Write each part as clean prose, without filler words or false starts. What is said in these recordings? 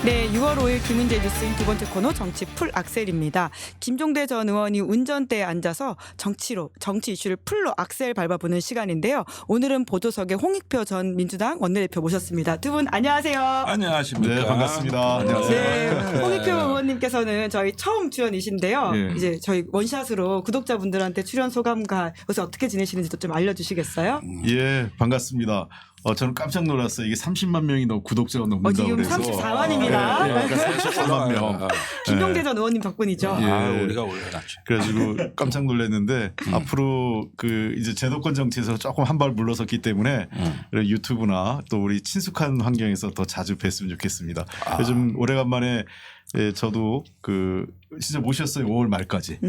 네, 6월 5일 김은재 뉴스인 두 번째 코너 정치 풀 악셀입니다. 김종대 전 의원이 운전대에 앉아서 정치 이슈를 풀로 악셀 밟아보는 시간인데요. 오늘은 보조석에 홍익표 전 민주당 원내대표 모셨습니다. 두 분 안녕하세요. 안녕하십니까. 네, 반갑습니다. 안녕하세요. 네, 홍익표 의원님께서는 저희 처음 출연이신데요. 네. 이제 저희 원샷으로 구독자분들한테 출연 소감과 요새 어떻게 지내시는지도 좀 알려주시겠어요? 예, 반갑습니다. 저는 깜짝 놀랐어요. 이게 30만 명이 구독자가 넘는다고 지금 그래서. 34만입니다. 네, 그러니까 34만 명. 김종대 전 의원님 덕분이죠. 예. 우리가 올려놨죠. 그래가지고 깜짝 놀랐는데 앞으로 이제 제도권 정치에서 조금 한 발 물러섰기 때문에 유튜브나 또 우리 친숙한 환경에서 더 자주 뵀으면 좋겠습니다. 요즘 오래간만에 저도 진짜 모셨어요. 5월 말까지.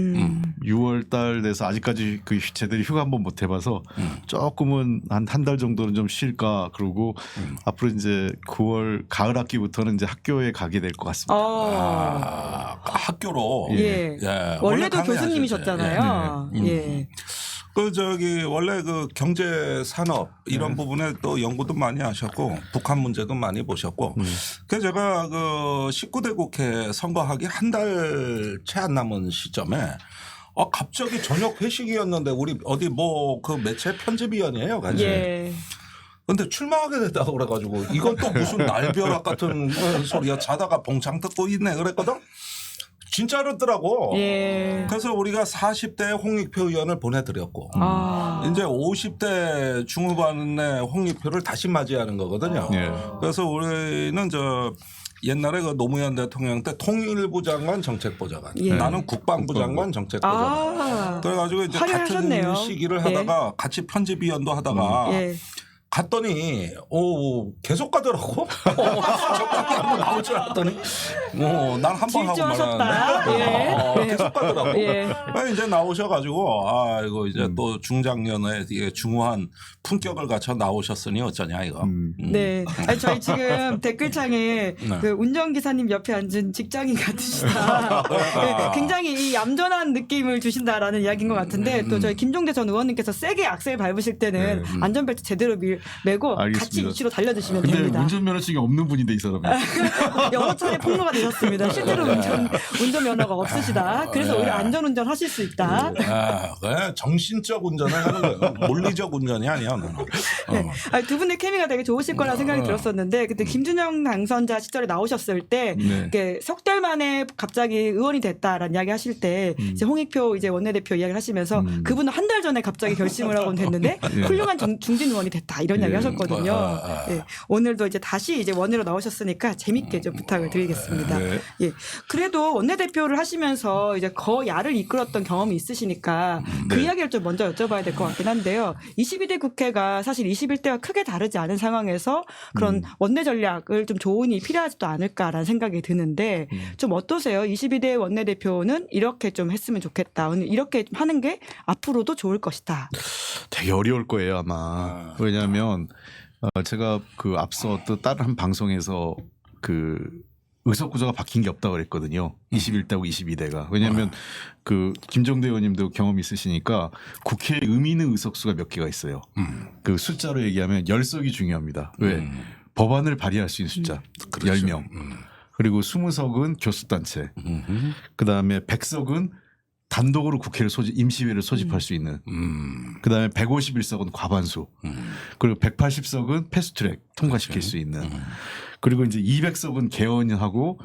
6월 달 돼서 아직까지 제대로 휴가 한번 못 해봐서 조금은 한 달 정도는 좀 쉴까 그러고 앞으로 이제 9월 가을 학기부터는 이제 학교에 가게 될 것 같습니다. 학교로. 예. 예. 원래도 원래 교수님이셨잖아요. 예. 원래 경제 산업 이런 부분에 또 연구도 많이 하셨고 북한 문제도 많이 보셨고 그래서 제가 19대 국회 선거하기 한 달 채 안 남은 시점에 갑자기 저녁 회식이었는데 우리 어디 매체 편집위원이에요. 같이. 예. 근데 출마하게 됐다고 그래가지고 이건 또 무슨 날벼락 같은 소리야. 자다가 봉창 듣고 있네 그랬거든. 진짜로더라고. 예. 그래서 우리가 40대 홍익표 의원을 보내드렸고 이제 50대 중후반의 홍익표를 다시 맞이하는 거거든요. 예. 그래서 우리는 옛날에 노무현 대통령 때 통일부 장관 정책부 장관 예. 나는 국방부 장관 정책부 장관 그래가지고 이제 화려하셨네요. 같은 시기를 하다가 같이 편집위원도 하다가 예. 갔더니 계속 가더라고. 적당히 한번 나올 줄 알았더니 난 한 번 하고 질주하셨다. 말았는데 예. 계속 가더라고. 예. 이제 나오셔가지고 이거 이제 또 중장년에 이게 중후한 품격을 갖춰 나오셨으니 어쩌냐 이거. 네. 아니, 저희 지금 댓글창에 네. 운전기사님 옆에 앉은 직장인 같으시다. 네, 굉장히 이 얌전한 느낌을 주신다라는 이야기인 것 같은데 또 저희 김종대 전 의원님께서 세게 악셀 밟으실 때는 안전벨트 제대로 메고 같이 알겠습니다. 이치로 달려주시면 근데 됩니다. 운전면허증이 없는 분인데 이 사람은. 여러 차례 폭로가 되셨습니다. 실제로 운전면허가 없으시다. 그래서 오히려 안전운전 하실 수 있다. 그래 정신적 운전을 하는 거예요. 물리적 운전이 아니야. 나는. 네. 두 분의 케미가 되게 좋으실 거라는 생각이 들었었는데 그때 김준영 당선자 시절에 나오셨을 때 이렇게 석 달 만에 갑자기 의원이 됐다라는 이야기 하실 때 이제 홍익표 이제 원내대표 이야기를 하시면서 그분은 한 달 전에 갑자기 결심을 하고 됐는데 훌륭한 중진 의원이 됐다 이런 이야기 하셨거든요. 네. 오늘도 이제 다시 이제 원내로 나오셨으니까 재밌게 좀 부탁을 드리겠습니다. 예. 그래도 원내대표를 하시면서 이제 거야를 이끌었던 경험이 있으시니까 그 이야기를 좀 먼저 여쭤봐야 될 것 같긴 한데요. 22대 국회가 사실 21대와 크게 다르지 않은 상황에서 그런 원내 전략을 좀 조언이 필요하지도 않을까라는 생각이 드는데 좀 어떠세요? 22대 원내대표는 이렇게 좀 했으면 좋겠다. 오늘 이렇게 하는 게 앞으로도 좋을 것이다. 되게 어려울 거예요 아마. 왜냐하면 제가 앞서 또 다른 한 방송에서 의석 구조가 바뀐 게 없다고 그랬거든요. 21대하고 22대가. 왜냐하면 김종대 의원님도 경험이 있으시니까 국회에 의미 있는 의석수가 몇 개가 있어요. 숫자로 얘기하면 10석이 중요합니다. 왜? 법안을 발의할 수 있는 숫자. 그렇죠. 10명. 그리고 20석은 교수단체. 그다음에 100석은 단독으로 국회를 임시회를 소집할 수 있는. 그다음에 151석은 과반수. 그리고 180석은 패스트트랙 통과시킬 수 있는. 그리고 이제 200석은 개헌하고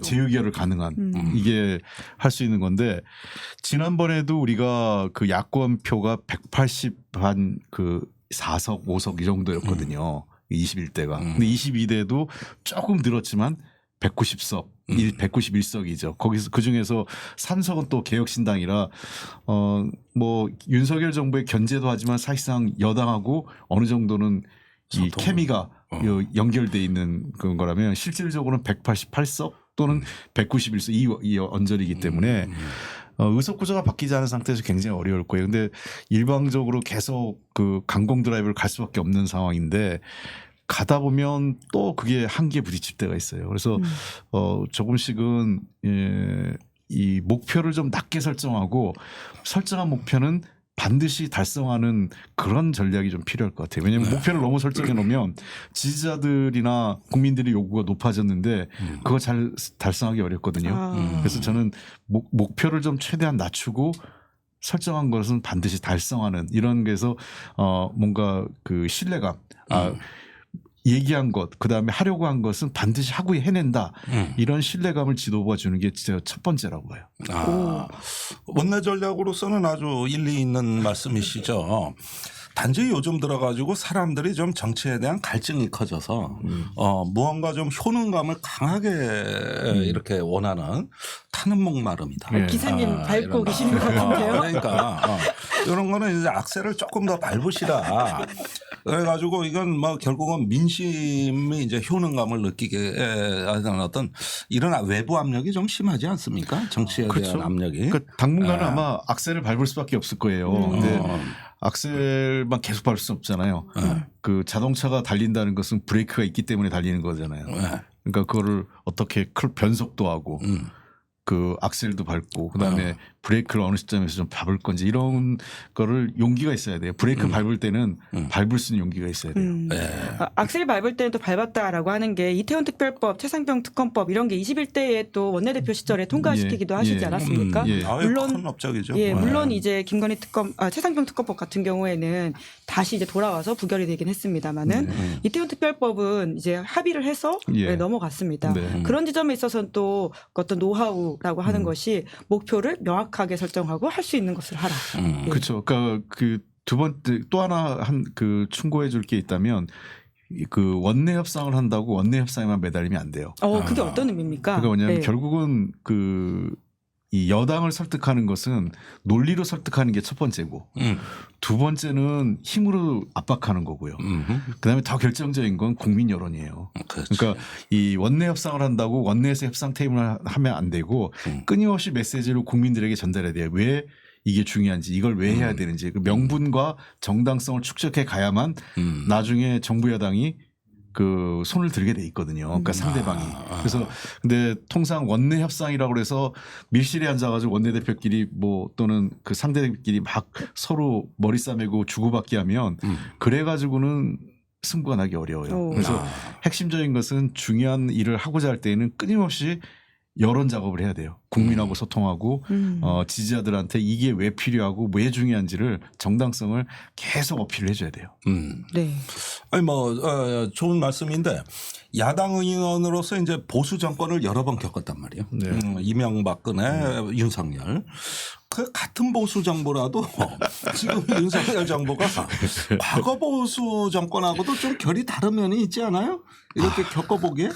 재의결을 가능한 이게 할 수 있는 건데 지난번에도 우리가 야권 표가 180한 4석, 5석 이 정도였거든요. 21대가. 근데 22대도 조금 늘었지만 190석, 191석이죠. 거기서 그 중에서 3석은 또 개혁신당이라 윤석열 정부의 견제도 하지만 사실상 여당하고 어느 정도는 이 케미가 연결돼 있는 그런 거라면 실질적으로는 188석 또는 191석 이 언저리이기 때문에 의석 구조가 바뀌지 않은 상태에서 굉장히 어려울 거예요. 근데 일방적으로 계속 강공 드라이브를 갈 수밖에 없는 상황인데 가다 보면 또 그게 한계에 부딪힐 때가 있어요. 그래서 조금씩은 이 목표를 좀 낮게 설정하고 설정한 목표는 반드시 달성하는 그런 전략이 좀 필요할 것 같아요. 왜냐하면 목표를 너무 설정해 놓으면 지지자들이나 국민들의 요구가 높아졌는데 그거 잘 달성하기 어렵거든요. 그래서 저는 목표를 좀 최대한 낮추고 설정한 것은 반드시 달성하는 이런 게서 뭔가 그 신뢰감, 얘기한 것, 그 다음에 하려고 한 것은 반드시 하고 해낸다. 이런 신뢰감을 지도부가 주는 게 진짜 첫 번째라고 봐요. 원내 전략으로서는 아주 일리 있는 말씀이시죠. 단지 요즘 들어가지고 사람들이 좀 정치에 대한 갈증이 커져서 무언가 좀 효능감을 강하게 이렇게 원하는 타는 목마름이다. 네. 기사님 밟고 이런 계시는 것 같은데요. 그러니까 이런 거는 이제 악셀을 조금 더 밟으시라. 그래가지고 이건 뭐 결국은 민심이 이제 효능감을 느끼게 하는 어떤 이런 외부 압력이 좀 심하지 않습니까? 정치에 대한 압력이. 그러니까 당분간은 아마 악셀을 밟을 수밖에 없을 거예요. 근데 악셀만 계속 밟을 수 없잖아요. 그 자동차가 달린다는 것은 브레이크가 있기 때문에 달리는 거잖아요. 그러니까 그거를 어떻게 변속도 하고 그 악셀도 밟고 그다음에 브레이크를 어느 시점에서 좀 밟을 건지 이런 거를 용기가 있어야 돼요. 브레이크 밟을 때는 밟을 수 있는 용기가 있어야 돼요. 악셀 밟을 때는 또 밟았다라고 하는 게 이태원 특별법, 최상병 특검법 이런 게 21대에 또 원내대표 시절에 통과시키기도 하시지 않았습니까? 물론 큰 업적이죠. 물론 이제 김건희 최상병 특검법 같은 경우에는 다시 이제 돌아와서 부결이 되긴 했습니다만은 이태원 특별법은 이제 합의를 해서 넘어갔습니다. 그런 지점에 있어서는 또 어떤 노하우라고 하는 것이 목표를 명확하게 설정하고 할 수 있는 것을 하라. 그렇죠. 그러니까 그 두 번째 또 하나 그 충고해 줄 게 있다면 그 원내 협상을 한다고 원내 협상에만 매달리면 안 돼요. 그게 어떤 의미입니까? 그러니까 뭐냐면 결국은 이 여당을 설득하는 것은 논리로 설득하는 게 첫 번째고 두 번째는 힘으로 압박하는 거고요. 그다음에 더 결정적인 건 국민 여론이에요. 그러니까 이 원내 협상을 한다고 원내에서 협상 테이블을 하면 안 되고 끊임없이 메시지를 국민들에게 전달해야 돼요. 왜 이게 중요한지 이걸 왜 해야 되는지 그 명분과 정당성을 축적해 가야만 나중에 정부 여당이 그 손을 들게 돼 있거든요. 그러니까 상대방이. 그래서 근데 통상 원내 협상이라고 그래서 밀실에 앉아가지고 원내대표끼리 뭐 또는 그 상대들끼리 막 서로 머리 싸매고 주고받기 하면 그래가지고는 승부가 나기 어려워요. 그래서 핵심적인 것은 중요한 일을 하고자 할 때에는 끊임없이 여론 작업을 해야 돼요. 국민하고 소통하고 지지자들한테 이게 왜 필요하고 왜 중요한지를 정당성을 계속 어필을 해줘야 돼요. 네. 아니 뭐 좋은 말씀인데 야당 의원으로서 이제 보수 정권을 여러 번 겪었단 말이에요. 이명박근혜, 윤석열. 그 같은 보수 정부라도 지금 윤석열 정부가 과거 보수 정권하고도 좀 결이 다른 면이 있지 않아요? 이렇게 겪어보기에.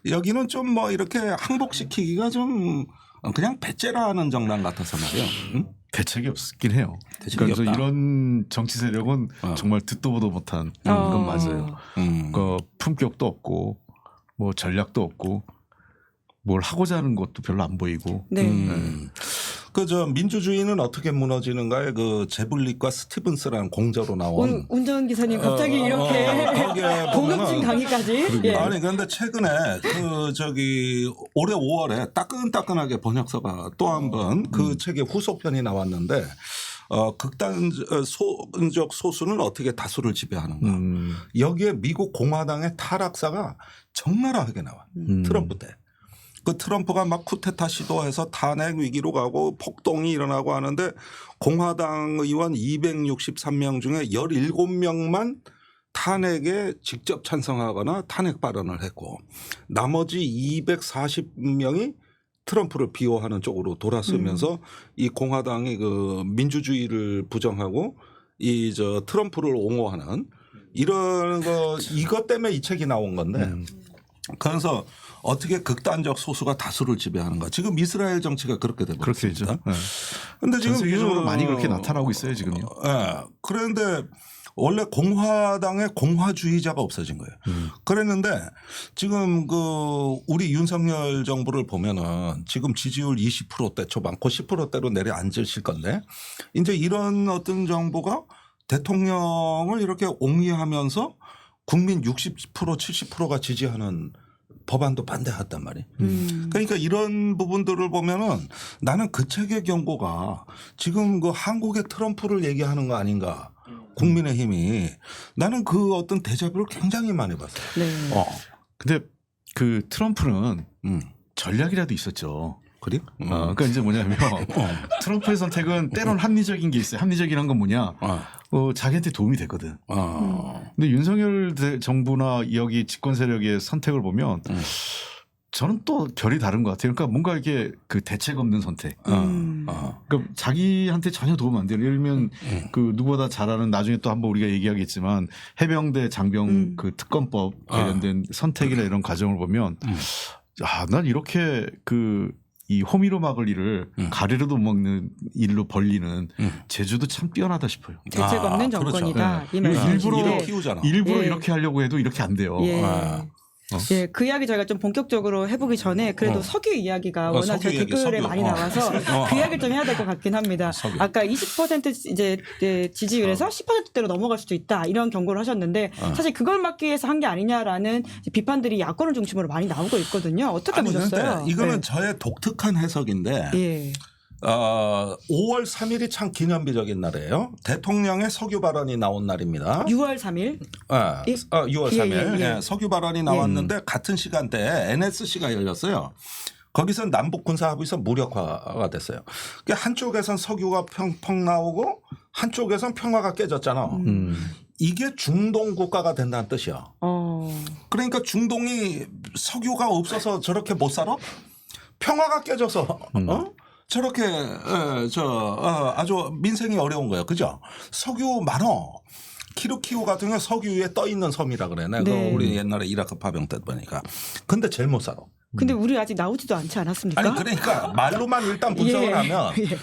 여기는 좀 뭐 이렇게 항복시키기가 좀 그냥 배째라는 정당 같아서 말이에요. 대책이 없긴 해요. 그래서 이런 정치 세력은 정말 듣도 보도 못한 건 맞아요. 그 품격도 없고 뭐 전략도 없고 뭘 하고자 하는 것도 별로 안 보이고. 그 민주주의는 어떻게 무너지는가에 그 제블릭과 스티븐스라는 공저로 나온 운전기사님 갑자기 이렇게 고급진 강의까지. 아니 그런데 최근에 올해 5월에 따끈따끈하게 번역서가 또 한 번 그 책의 후속편이 나왔는데 극단적 소수는 어떻게 다수를 지배하는가. 여기에 미국 공화당의 타락사가 적나라하게 나와. 트럼프 때. 그 트럼프가 막 쿠데타 시도해서 탄핵 위기로 가고 폭동이 일어나고 하는데 공화당 의원 263명 중에 17명만 탄핵에 직접 찬성하거나 탄핵 발언을 했고 나머지 240명이 트럼프를 비호하는 쪽으로 돌아서면서 이 공화당이 그 민주주의를 부정하고 트럼프를 옹호하는 이런 이것 때문에 이 책이 나온 건데 그래서 어떻게 극단적 소수가 다수를 지배하는가. 지금 이스라엘 정치가 그렇게 되고 있습니다. 그런데 지금 세계적으로 많이 그렇게 나타나고 있어요 지금요. 그런데 원래 공화당의 공화주의자가 없어진 거예요. 그랬는데 지금 우리 윤석열 정부를 보면은 지금 지지율 20%대 초반, 곧 10%대로 내려앉으실 건데 이제 이런 어떤 정부가 대통령을 이렇게 옹리하면서 국민 60% 70%가 지지하는 법안도 반대했단 말이에요. 그러니까 이런 부분들을 보면은 나는 그 책의 경고가 지금 그 한국의 트럼프를 얘기하는 거 아닌가. 국민의힘이 나는 그 어떤 대자뷰를 굉장히 많이 봤어요. 네. 근데 그 트럼프는 전략이라도 있었죠. 그래요? 그러니까 이제 뭐냐면 트럼프의 선택은 때론 합리적인 게 있어요. 합리적이란 건 뭐냐? 자기한테 도움이 되거든. 근데 윤석열 정부나 여기 집권 세력의 선택을 보면 저는 또 결이 다른 것 같아요. 그러니까 뭔가 이게 그 대책 없는 선택. 그러니까 자기한테 전혀 도움 안 돼요. 예를 들면 그 누구보다 잘 아는 나중에 또 한번 우리가 얘기하겠지만 해병대 장병 그 특검법 관련된 선택이나 이런 과정을 보면 난 이렇게 이 호미로 막을 일을 가래로도 먹는 일로 벌리는 제주도 참 뛰어나다 싶어요. 대책 없는 그렇죠. 정권이다. 네. 이 말씀이신데. 일부러 키우잖아. 일부러 예. 이렇게 하려고 해도 이렇게 안 돼요. 예. 예, 그 이야기 저희가 좀 본격적으로 해보기 전에 그래도 석유 이야기가 워낙 석유 저희 이야기, 댓글에 석유. 많이 나와서 그 이야기를 좀 해야 될 것 같긴 합니다. 석유. 아까 20% 이제 지지율에서 10%대로 넘어갈 수도 있다 이런 경고를 하셨는데 사실 그걸 막기 위해서 한 게 아니냐라는 비판들이 야권을 중심으로 많이 나오고 있거든요. 어떻게 아니, 보셨어요? 근데 이거는 네. 저의 독특한 해석인데 예. 5월 3일이 참 기념비적인 날이에요. 대통령의 석유 발언이 나온 날입니다. 6월 3일. 6월 예, 3일 예. 석유 발언이 나왔는데 같은 시간대에 NSC가 열렸어요. 거기서 남북 군사 합의서 무력화가 됐어요. 그러니까 한쪽에선 석유가 펑펑 나오고 한쪽에선 평화가 깨졌잖아. 이게 중동 국가가 된다는 뜻이야. 그러니까 중동이 석유가 없어서 저렇게 못 살아? 평화가 깨져서 저렇게 아주 민생이 어려운 거예요. 그죠? 석유 많어. 키르키우 같은 경우 석유 위에 떠 있는 섬이라 그래. 내가 네. 우리 옛날에 이라크 파병 때 보니까. 근데 제일 못 살아. 근데 우리 아직 나오지도 않지 않았습니까? 아니 그러니까 말로만 일단 분석을 예. 하면 예.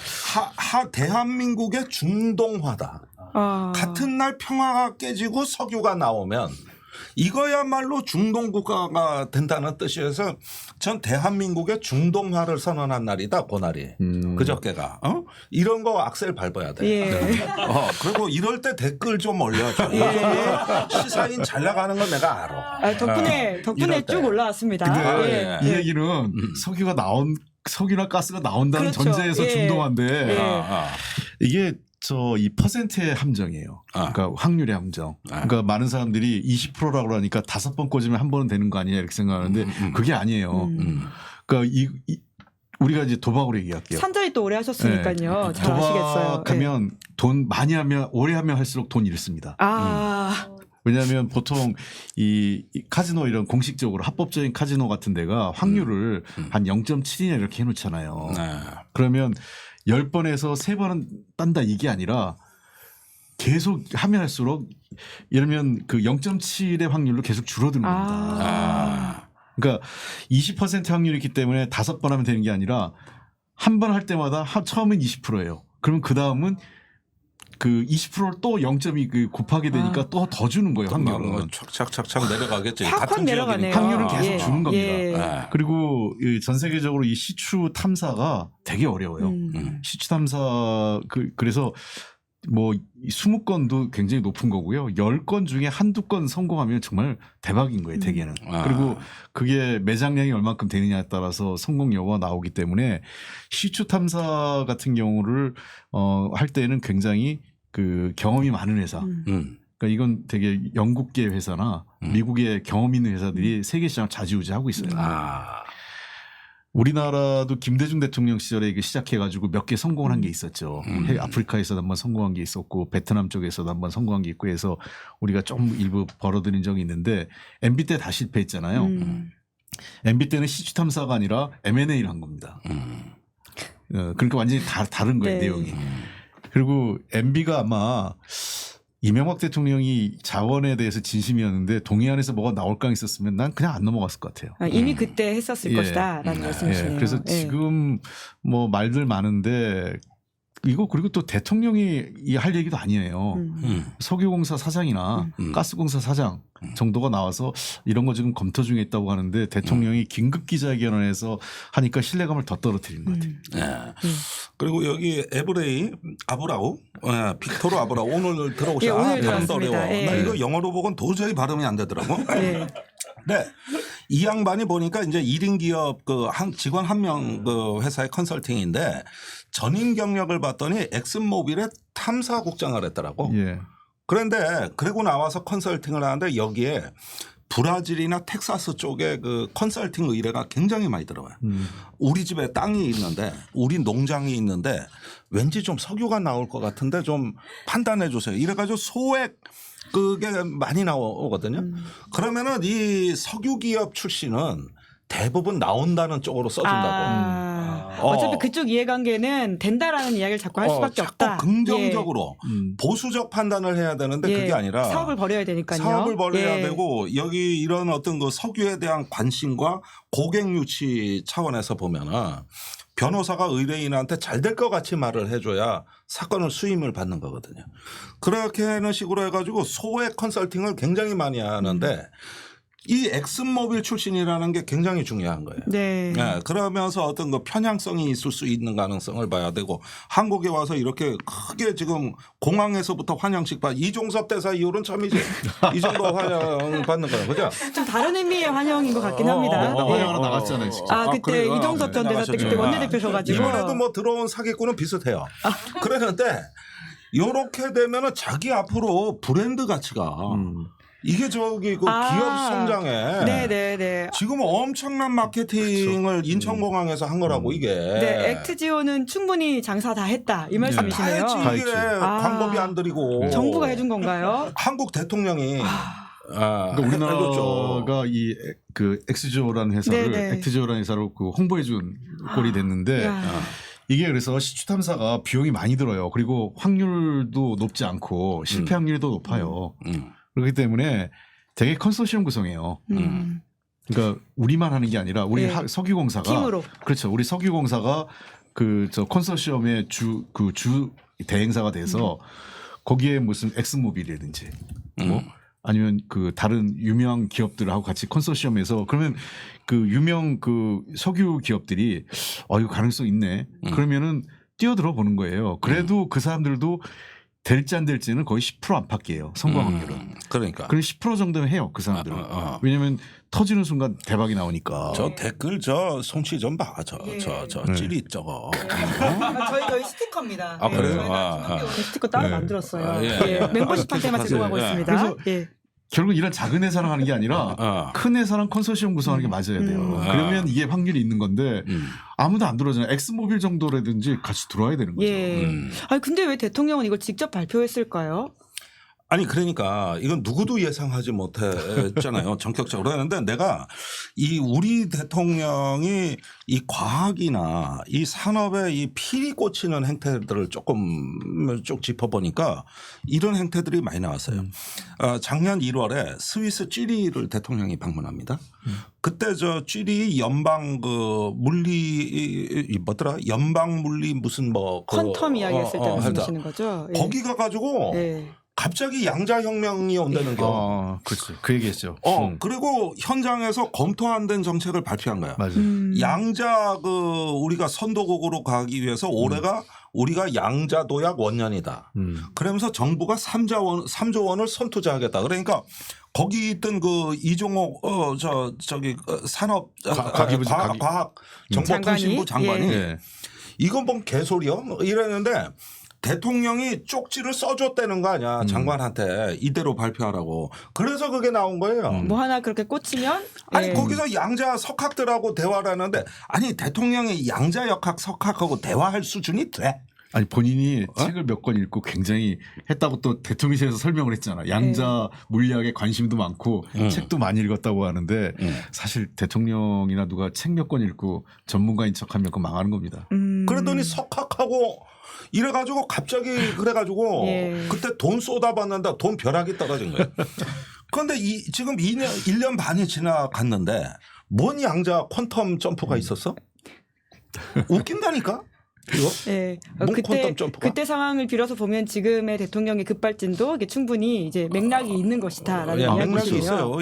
대한민국의 중동화다. 같은 날 평화가 깨지고 석유가 나오면 이거야말로 중동 국가가 된다는 뜻이어서 전 대한민국의 중동화를 선언한 날이다. 그날이. 그저께가. 이런 거 악셀 밟아야 돼. 예. 그리고 이럴 때 댓글 좀 올려줘. 시사인 잘 나가는 건 내가 알아. 덕분에 이럴 때. 쭉 올라왔습니다. 근데 예. 이 얘기는 석유나 가스가 나온다는 그렇죠. 전제에서 예. 중동화인데 예. 이게 이 퍼센트의 함정이에요. 그러니까 확률의 함정. 그러니까 많은 사람들이 20%라고 하니까 5번 꽂으면 한 번은 되는 거 아니냐 이렇게 생각하는데 그게 아니에요. 그러니까 우리가 이제 도박으로 얘기할게요. 산자리 또 오래 하셨으니까요. 네. 잘 아시겠어요. 도박하면 돈 많이 하면 오래 하면 할수록 돈 잃습니다. 왜냐하면 보통 이 카지노 이런 공식적으로 합법적인 카지노 같은 데가 확률을 한 0.7이나 이렇게 해놓잖아요. 그러면 10번에서 3번은 딴다 이게 아니라 계속 하면 할수록 예를 들면 그 0.7의 확률로 계속 줄어드는 겁니다. 그러니까 20% 확률이 있기 때문에 5번 하면 되는 게 아니라 한 번 할 때마다 처음엔 20%예요. 그러면 그 다음은 그 20%를 또 0.2 곱하게 되니까 또 더 주는 거예요. 확률은. 착착착착 내려가겠지. 확 같은 내려가네요. 지역이니까. 확률은 계속 예. 주는 겁니다. 예. 그리고 전 세계적으로 이 시추 탐사가 되게 어려워요. 시추 탐사 그래서 뭐 20건도 굉장히 높은 거고요. 10건 중에 한두 건 성공하면 정말 대박인 거예요. 대개는. 그리고 그게 매장량이 얼만큼 되느냐에 따라서 성공 여부가 나오기 때문에 시추 탐사 같은 경우를 할 때는 굉장히 그 경험이 많은 회사. 그러니까 이건 되게 영국계 회사나 미국의 경험 있는 회사들이 세계 시장을 좌지우지하고 있어요. 우리나라도 김대중 대통령 시절에 이게 시작해가지고 몇 개 성공을 한 게 있었죠. 아프리카에서도 한번 성공한 게 있었고 베트남 쪽에서도 한번 성공한 게 있고 해서 우리가 좀 일부 벌어들인 적이 있는데 MB 때 다 실패했잖아요. MB 때는 시추 탐사가 아니라 M&A를 한 겁니다. 그러니까 완전히 다른 거예요. 네. 내용이. 그리고 MB가 아마 이명박 대통령이 자원에 대해서 진심이었는데 동해안에서 뭐가 나올 강 있었으면 난 그냥 안 넘어갔을 것 같아요. 이미 그때 했었을 예. 것이다라는 말씀이시네요. 그래서 예. 지금 뭐 말들 많은데 이거 그리고 또 대통령이 할 얘기도 아니에요. 석유공사 사장이나 가스공사 사장 정도가 나와서 이런 거 지금 검토 중에 있다고 하는데 대통령이 긴급 기자회견에서 하니까 신뢰감을 더 떨어뜨리는 것 같아요. 그리고 여기 에브레이 아브라우, 빅토르 아브라우 오늘 들어오셔. 예, 오늘 발음도 들어왔습니다. 어려워. 예. 나 이거 영어로 보곤 도저히 발음이 안 되더라고. 예. 네. 이 양반이 보니까 이제 1인 기업 그 한 직원 한 명 그 회사의 컨설팅인데 전임 경력을 봤더니 엑슨모빌의 탐사국장을 했더라고. 예. 그런데 그리고 나와서 컨설팅을 하는데 여기에 브라질이나 텍사스 쪽에 그 컨설팅 의뢰가 굉장히 많이 들어와요. 우리 집에 땅이 있는데 우리 농장이 있는데 왠지 좀 석유가 나올 것 같은데 좀 판단해 주세요. 이래가지고 소액 그게 많이 나오거든요. 그러면은 이 석유 기업 출신은 대부분 나온다는 쪽으로 써준다고. 어차피 그쪽 이해관계는 된다라는 이야기를 자꾸 할 수밖에 자꾸 없다. 긍정적으로 보수적 판단을 해야 되는데 그게 아니라 사업을 벌여야 되니까요. 사업을 벌여야 되고 여기 이런 어떤 그 석유에 대한 관심과 고객 유치 차원에서 보면은 변호사가 의뢰인한테 잘 될 것 같이 말을 해줘야 사건을 수임을 받는 거거든요. 그렇게 하는 식으로 해가지고 소액 컨설팅을 굉장히 많이 하는데 이 엑슨모빌 출신이라는 게 굉장히 중요한 거예요. 네. 네, 그러면서 어떤 그 편향성이 있을 수 있는 가능성을 봐야 되고 한국에 와서 이렇게 크게 지금 공항에서부터 환영식 받 이종섭 대사 이후로는 참이지 이 정도 환영 받는 거예요. 그죠? 좀 다른 의미의 환영인 것 같긴 합니다. 나 환영하러 나갔잖아요. 진짜. 그때 그래요? 이종섭 전 대사 때 그때 나가셨구나. 원내대표셔가지고. 이번에도 뭐 들어온 사기꾼은 비슷해요. 그러는데 이렇게 되면은 자기 앞으로 브랜드 가치가 이게 저기 그 기업 성장에 네네네. 지금 엄청난 마케팅을 인천공항에서 한 거라고 이게. 네, 액트지오는 충분히 장사 다 했다 이 말씀이시네요. 다 했지 이게 광고비 안 들이고. 정부가 해준 건가요? 한국 대통령이 그러니까 우리나라가 이 그 엑스지오라는 회사를 네네. 액트지오라는 회사로 그 홍보해준 꼴이 됐는데 이게 그래서 시추 탐사가 비용이 많이 들어요. 그리고 확률도 높지 않고 실패 확률도 높아요. 그렇기 때문에 되게 컨소시엄 구성이에요. 그러니까 우리만 하는 게 아니라 우리 석유공사가 팀으로. 그렇죠. 우리 석유공사가 그 저 컨소시엄의 주 대행사가 돼서 거기에 무슨 엑스모빌이라든지 뭐 아니면 그 다른 유명 기업들하고 같이 컨소시엄에서 그러면 그 유명 그 석유 기업들이 이거 가능성 있네. 그러면은 뛰어들어 보는 거예요. 그래도 그 사람들도 될지 안 될지는 거의 10% 안팎이에요. 성공 확률은. 그러니까. 그럼 10% 정도는 해요. 그 사람들은. 왜냐하면 터지는 순간 대박이 나오니까. 저 댓글 저 송치 좀 봐. 저 찌릿 저거. 저희 스티커입니다. 그래요? 스티커 따로 만들었어요. 멤버십한테만 제공하고 있습니다. 그래서 결국 이런 작은 회사랑 하는 게 아니라 큰 회사랑 컨소시엄 구성하는 게 맞아야 돼요. 그러면 이게 확률이 있는 건데 아무도 안 들어오잖아요. 엑스모빌 정도라든지 같이 들어와야 되는 거죠. 아니 근데 왜 대통령은 이걸 직접 발표했을까요? 아니 그러니까 이건 누구도 예상하지 못했잖아요. 전격적으로 했는데 내가 이 우리 대통령이 이 과학이나 이 산업에 이 피리 꽂히는 행태들을 조금 쭉 짚어보니까 이런 행태들이 많이 나왔어요. 작년 1월에 스위스 쥐리히를 대통령이 방문합니다. 그때 저 쥐리히 연방 그 물리 뭐더라 연방 물리 무슨 뭐 퀀텀 이야기했을 때 말씀하시는 거죠? 거기 가가지고. 갑자기 양자혁명이 온다는 거. 그렇죠. 그 얘기했죠. 그리고 현장에서 검토 안 된 정책을 발표한 거야. 맞아요. 양자 우리가 선도국으로 가기 위해서 올해가 우리가 양자 도약 원년이다. 그러면서 정부가 3조 원을 선투자하겠다. 그러니까 거기 있던 그 이종옥 산업 과학 정보통신부 장관이 이건 뭔 개소리요? 이랬는데 대통령이 쪽지를 써줬다는 거 아니야. 장관한테 이대로 발표하라고. 그래서 그게 나온 거예요. 뭐 하나 그렇게 꽂히면 아니 거기서 양자 석학들하고 대화를 하는데 아니 대통령이 양자 역학 석학하고 대화할 수준이 돼? 아니 본인이 책을 몇 권 읽고 굉장히 했다고 또 대통령실에서 설명을 했잖아. 양자 물리학에 관심도 많고 책도 많이 읽었다고 하는데 사실 대통령이나 누가 책 몇 권 읽고 전문가인 척하면 그거 망하는 겁니다. 그러더니 석학하고 이래가지고 갑자기 그래가지고 그때 돈 쏟아봤는데 돈 벼락이 떨어진 거예요. 그런데 지금 1년 반이 지나갔는데 뭔 양자 퀀텀 점프가 있었어? 웃긴다니까? 그때 상황을 빌어서 보면 지금의 대통령의 급발진도 이게 충분히 이제 맥락이 있는 것이다라는 맥락이 있어요.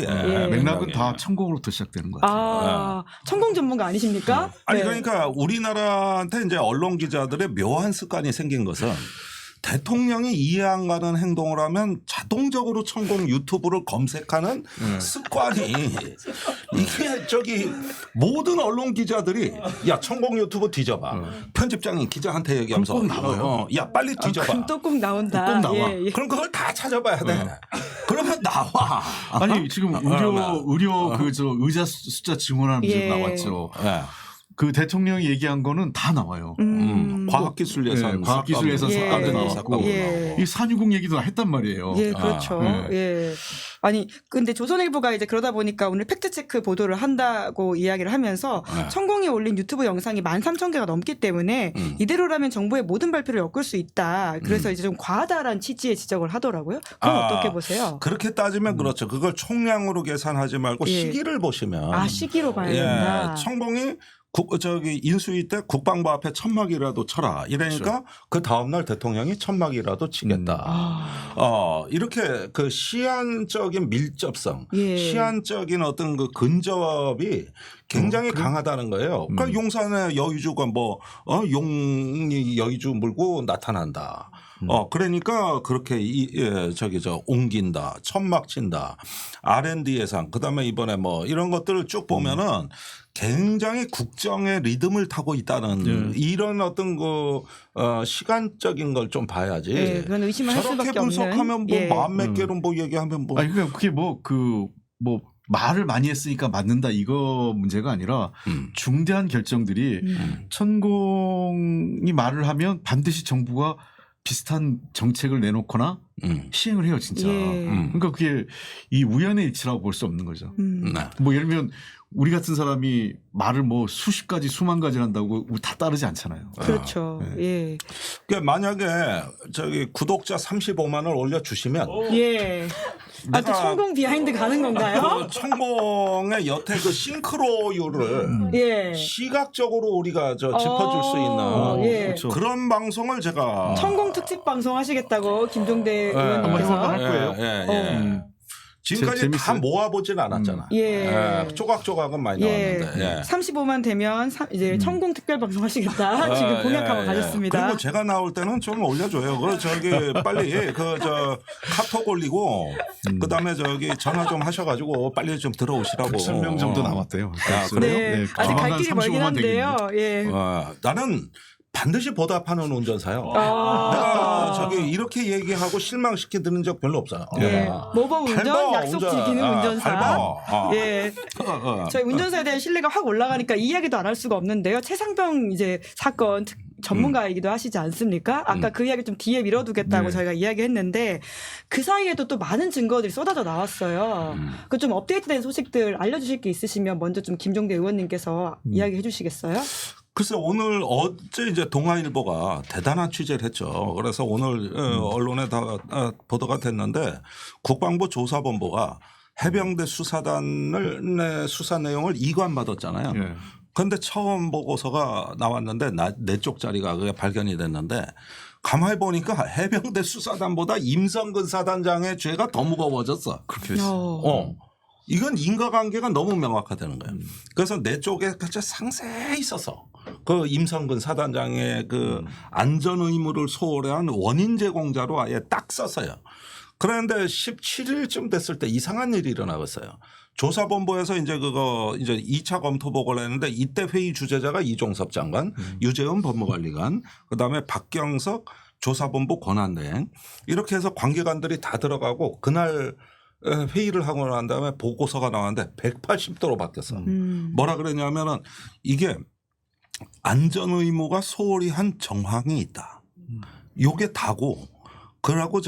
맥락은 다 천공으로부터 시작되는 것 같아요. 천공 전문가 아니십니까? 아니 그러니까 우리나라한테 이제 언론 기자들의 묘한 습관이 생긴 것은 대통령이 이해 안 가는 행동을 하면 자동적으로 천공 유튜브를 검색하는 습관이 이게 저기 모든 언론 기자들이 야 천공 유튜브 뒤져봐. 편집장이 기자한테 얘기하면서 꼭 나와요. 야 빨리 뒤져봐. 그럼 또 꼭 나온다. 꼭 나와. 예, 예. 그럼 그걸 다 찾아봐야 돼. 그러면 나와. 아니 지금 의료 그 저 의자 숫자 증원하는 문제 예. 나왔죠. 예. 그 대통령이 얘기한 거는 다 나와요. 과학기술 예산, 과학기술 예산 예. 삭감도 나왔고 예. 이 산유국 얘기도 다 했단 말이에요. 예, 그렇죠. 아, 예. 아니, 근데 조선일보가 이제 그러다 보니까 오늘 팩트체크 보도를 한다고 이야기를 하면서 천공이 올린 유튜브 영상이 13,000개가 넘기 때문에 이대로라면 정부의 모든 발표를 엮을 수 있다. 그래서 이제 좀 과하다라는 취지의 지적을 하더라고요. 그건 어떻게 보세요? 그렇게 따지면 그렇죠. 그걸 총량으로 계산하지 말고 예. 시기를 보시면 시기로 봐야 된다. 천공이 저기 인수위 때 국방부 앞에 천막이라도 쳐라. 이러니까 그 다음날 대통령이 천막이라도 치겠다. 이렇게 그 시한적인 밀접성, 예. 시한적인 어떤 그 근접이 굉장히 강하다는 거예요. 그러니까 용산의 여의주가 용이 여의주 물고 나타난다. 그러니까 그렇게 옮긴다, 천막 친다, R&D 예산, 그 다음에 이번에 이런 것들을 쭉 보면은 굉장히 국정의 리듬을 타고 있다는 이런 어떤 시간적인 걸 좀 봐야지. 네, 그건 의심을 할 저렇게 수밖에 없는. 분석하면 만 몇 개로 얘기하면 아니 그러니까 그게 말을 많이 했으니까 맞는다 이거 문제가 아니라 중대한 결정들이 천공이 말을 하면 반드시 정부가 비슷한 정책을 내놓거나 시행을 해요 진짜. 예. 그러니까 그게 이 우연의 일치라고 볼 수 없는 거죠. 네. 예를 들면 우리 같은 사람이 말을 수십 가지 수만 가지를 한다고 우리 다 따르지 않잖아요. 그렇죠. 예. 그러니까 만약에 구독자 35만을 올려주시면 예. 또 천공 비하인드 가는 건가요? 천공의 여태 그 싱크로율을 예. 시각적으로 우리가 짚어줄 수 있는 예. 그렇죠. 그런 방송을 제가 천공 특집 방송 하시겠다고 김종대 의원님께서. 한번 할 거예요. 지금까지 다 재밌어요. 모아보진 않았잖아. 예. 조각조각은 많이 예. 나왔는데. 35만 되면 이제 천공 특별 방송 하시겠다. 지금 공약하고 가셨습니다. 그리고 제가 나올 때는 좀 올려줘요. 빨리 카톡 올리고 그다음에 전화 좀 하셔가지고 빨리 좀 들어오시라고. 100명 정도 남았대요. 그래요? 네. 아직 갈 길이 멀긴 한데요. 예. 나는 반드시 보답하는 운전사요. 내가 이렇게 얘기하고 실망시켜 드는 적 별로 없어요. 예. 모범 운전, 약속 지키는 운전사. 예. 저희 운전사에 대한 신뢰가 확 올라가니까 이 이야기도 안 할 수가 없는데요. 최상병 사건 전문가이기도 하시지 않습니까? 아까 그 이야기 좀 뒤에 밀어두겠다고 저희가 이야기했는데 그 사이에도 또 많은 증거들이 쏟아져 나왔어요. 그 좀 업데이트된 소식들 알려주실 게 있으시면 먼저 좀 김종대 의원님께서 이야기해 주시겠어요? 글쎄 오늘 어제 동아일보가 대단한 취재를 했죠. 그래서 오늘 언론에 다 보도가 됐는데 국방부 조사본부가 해병대 수사단의 수사 내용을 이관받았잖아요. 그런데 처음 보고서가 나왔는데 네 쪽짜리가 그게 발견이 됐는데 가만히 보니까 해병대 수사단보다 임성근 사단장의 죄가 더 무거워졌어. 그렇게 됐어. 이건 인과관계가 너무 명확하다는 거예요. 그래서 내 쪽에 상세히 써서 그 임성근 사단장의 그 안전 의무를 소홀히 한 원인 제공자로 아예 딱 썼어요. 그런데 17일쯤 됐을 때 이상한 일이 일어나겠어요. 조사본부에서 이제 2차 검토 보고를 했는데 이때 회의 주재자가 이종섭 장관, 유재훈 법무관리관, 그다음에 박경석 조사본부 권한대행 이렇게 해서 관계관들이 다 들어가고 그날 회의를 하고 난 다음에 보고서가 나왔는데 180도로 바뀌었어. 뭐라 그랬냐면은 이게 안전 의무가 소홀히 한 정황이 있다. 요게 다고 그러고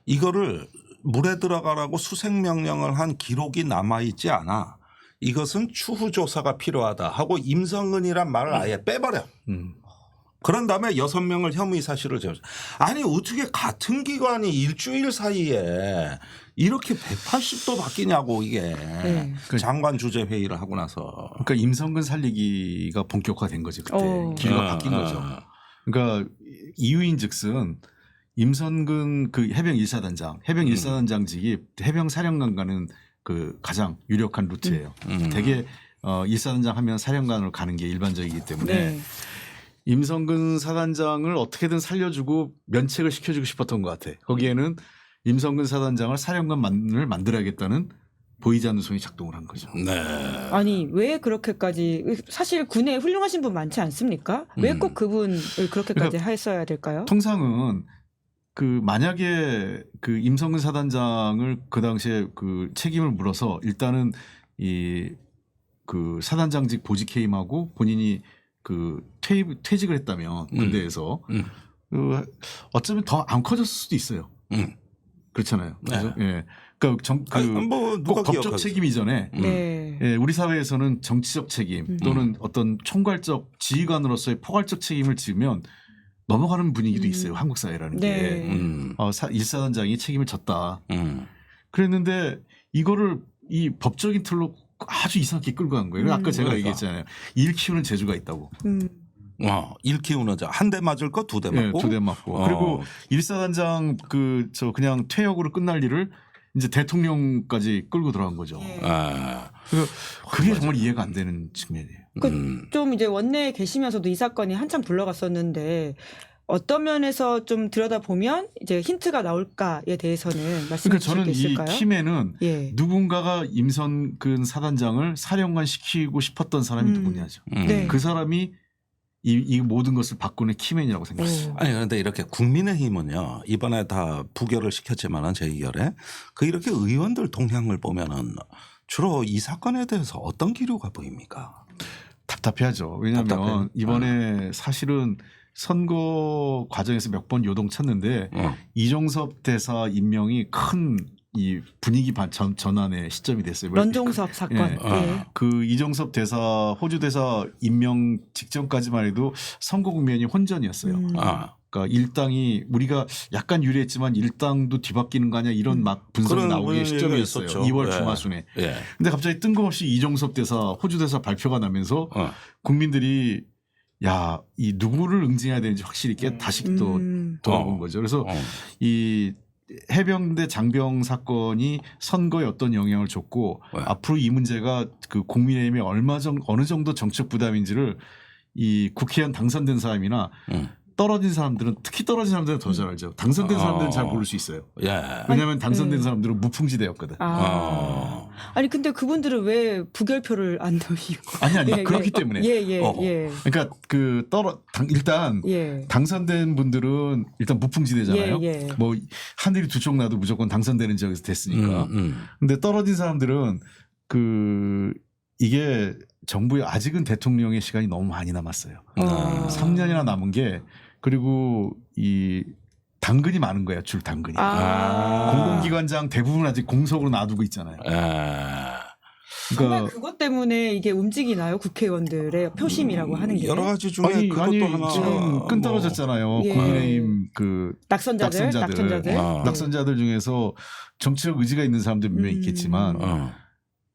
이거를 물에 들어가라고 수색 명령을 한 기록이 남아 있지 않아. 이것은 추후 조사가 필요하다 하고 임성근이란 말을 아예 빼버려. 그런 다음에 6명을 혐의 사실을 제시. 아니 어떻게 같은 기관이 일주일 사이에 이렇게 180도 바뀌냐고 이게 장관 주재 회의를 하고 나서. 그러니까 임성근 살리기가 본격화된 거지 그때 기류가 바뀐 거죠. 그러니까 이유인즉슨 임성근 그 해병 1사단장, 해병 1사단장직이 해병 사령관 그 가장 유력한 루트예요. 대개 1사단장 하면 사령관으로 가는 게 일반적이기 때문에. 임성근 사단장을 어떻게든 살려주고 면책을 시켜주고 싶었던 것 같아. 거기에는 임성근 사단장을 사령관만을 만들어야겠다는 보이지 않는 손이 작동을 한 거죠. 네. 아니 왜 그렇게까지 사실 군에 훌륭하신 분 많지 않습니까? 왜 꼭 그분을 그렇게까지 그러니까 했어야 될까요? 통상은 그 만약에 그 임성근 사단장을 그 당시에 그 책임을 물어서 일단은 이 그 사단장직 보직 해임하고 본인이 그 퇴직을 했다면 군대에서 그 어쩌면 더 안 커졌을 수도 있어요. 그렇잖아요. 그래서 예. 그러니까 뭐 누가 꼭 법적 기억하겠어요. 책임 이전에 네. 예, 우리 사회에서는 정치적 책임 또는 어떤 총괄적 지휘관으로서의 포괄적 책임을 지으면 넘어가는 분위기도 있어요. 한국 사회라는 네. 게. 일사단장이 책임을 졌다. 그랬는데 이거를 이 법적인 틀로 아주 이상하게 끌고 간 거예요. 아까 제가 그러니까. 얘기했잖아요. 일 키우는 재주가 있다고. 일 키우는 자 한 대 맞을 거 두 대 맞고. 예, 2대 맞고. 그리고 일사단장 그냥 퇴역으로 끝날 일을 이제 대통령까지 끌고 들어간 거죠. 그래서 그게 정말 이해가 안 되는 측면이에요. 좀 이제 원내에 계시면서도 이 사건이 한참 불러갔었는데 어떤 면에서 좀 들여다보면 이제 힌트가 나올까에 대해서는 말씀해 그러니까 주실 저는 게 이 있을까요? 팀에는 예. 누군가가 임성근 사단장을 사령관 시키고 싶었던 사람이 누구냐죠. 네. 그 사람이 이 모든 것을 바꾸는 키맨이라고 생각했어요. 아니 그런데 이렇게 국민의힘은요 이번에 다 부결을 시켰지만은 재의결에 그 이렇게 의원들 동향을 보면은 주로 이 사건에 대해서 어떤 기류가 보입니까? 답답해하죠. 왜냐하면 답답해요. 이번에 사실은 선거 과정에서 몇 번 요동쳤는데 이종섭 대사 임명이 큰 이 분위기 전환의 시점이 됐어요. 런종섭 사건. 예. 예. 그 이종섭 대사 호주 대사 임명 직전까지만 해도 선거 국면이 혼전이었어요. 그러니까 일당이 우리가 약간 유리했지만 일당도 뒤바뀌는 거 아니야 이런 막 분석이 그런 나오는 시점이었어요. 있었죠. 2월 예. 중하순에. 예. 근데 갑자기 뜬금없이 이종섭 대사 호주 대사 발표가 나면서 국민들이 야, 이 누구를 응징해야 되는지 확실히 다시 또 돌아본 거죠. 그래서 이 해병대 장병 사건이 선거에 어떤 영향을 줬고 앞으로 이 문제가 그 국민의힘에 어느 정도 정책 부담인지를 이 국회의원 당선된 사람이나 떨어진 사람들은 특히 떨어진 사람들은 더 잘 알죠. 당선된 사람들은 잘 모를 수 있어요. 예. 왜냐하면 당선된 사람들은 무풍지대였거든. 아니 근데 그분들은 왜 부결표를 안 넣으시고? 아니 그렇기 때문에. 예. 그러니까 일단 당선된 분들은 일단 무풍지대잖아요. 예. 뭐 하늘이 두 쪽 나도 무조건 당선되는 지역에서 됐으니까. 근데 떨어진 사람들은 이게 정부에 아직은 대통령의 시간이 너무 많이 남았어요. 3년이나 남은 게 그리고 이 당근이 많은 거야. 줄 당근이. 공공기관장 대부분 아직 공석으로 놔두고 있잖아요. 정말 그것 때문에 이게 움직이나요? 국회의원들의 표심이라고 하는 게. 여러 가지 중에 그것도 하나 지금 끈 떨어졌잖아요. 국민의힘 낙선자들 중에서 정치적 의지가 있는 사람들 분명히 있겠지만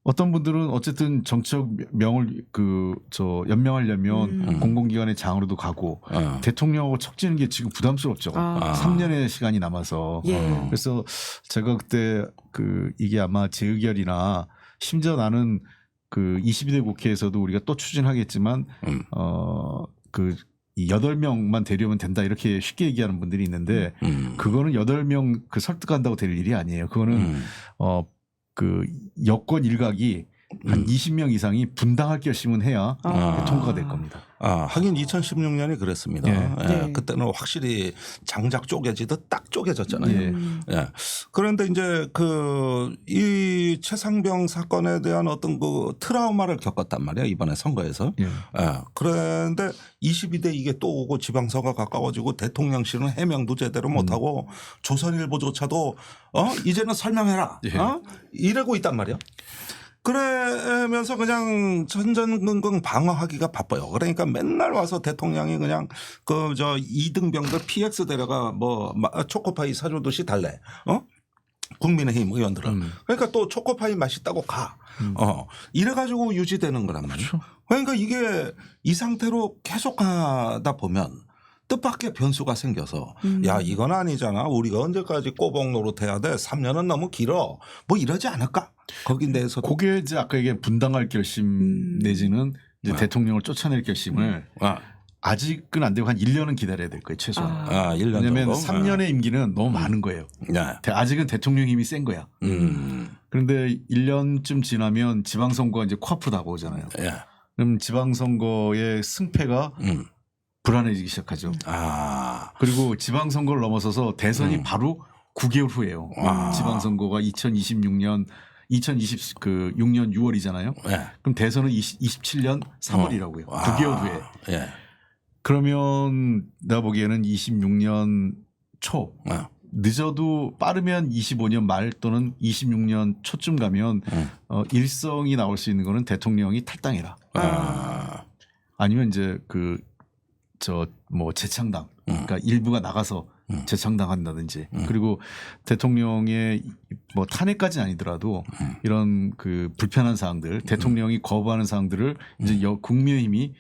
어떤 분들은 어쨌든 정치적 명을 연명하려면 공공기관의 장으로도 가고 대통령하고 척지는 게 지금 부담스럽죠. 3년의 시간이 남아서. 그래서 제가 그때 이게 아마 재의결이나 심지어 나는 22대 국회에서도 우리가 또 추진하겠지만 이 8명만 데려오면 된다 이렇게 쉽게 얘기하는 분들이 있는데 그거는 8명 설득한다고 될 일이 아니에요. 그거는 여권 일각이 한 20명 이상이 분당할 결심은 해야 통과가 될 겁니다. 하긴 2016년이 그랬습니다. 그때는 확실히 장작 쪼개지듯 딱 쪼개졌잖아요. 그런데 이제 이 최상병 사건에 대한 어떤 트라우마를 겪었단 말이야 이번에 선거에서. 그런데 22대 이게 또 오고 지방선거 가까워지고 대통령실은 해명도 제대로 못하고 조선일보조차도 이제는 설명해라. 이러고 있단 말이야. 그러면서 그냥 전전긍긍 방어하기가 바빠요. 그러니까 맨날 와서 대통령이 그냥 이등병들 PX 데려가 초코파이 사주듯이 달래. 국민의힘 의원들은. 그러니까 또 초코파이 맛있다고 가. 이래가지고 유지되는 거란 말이에요. 그렇죠. 그러니까 이게 이 상태로 계속 가다 보면 뜻밖의 변수가 생겨서 야 이건 아니잖아. 우리가 언제까지 꼬복 노릇해야 돼. 3년은 너무 길어. 뭐 이러지 않을까. 거기 대해서도. 그게 이제 아까 얘기한 분당할 결심 내지는 이제 대통령을 쫓아낼 결심을 아직은 안 되고 한 1년은 기다려야 될 거예요 최소한. 아, 1년 왜냐하면 정도? 3년의 임기는 너무 많은 거예요. 네. 아직은 대통령 힘이 센 거야. 그런데 1년쯤 지나면 지방선거가 이제 코앞으로 다가오잖아요. 예. 그럼 지방선거의 승패가 불안해지기 시작하죠. 아. 그리고 지방선거를 넘어서서 대선이 바로 9개월 후예요. 지방선거가 2026년 6년 6월이잖아요. 예. 그럼 대선은 27년 3월이라고요. 9개월 후에. 예. 그러면 내가 보기에는 26년 초 늦어도 빠르면 25년 말 또는 26년 초쯤 가면 일성이 나올 수 있는 거는 대통령이 탈당해라. 아니면 이제 뭐 재창당 그러니까 일부가 나가서 재창당한다든지 그리고 대통령의 뭐 탄핵까지는 아니더라도 이런 그 불편한 사항들 대통령이 거부하는 사항들을 이제 국민의힘이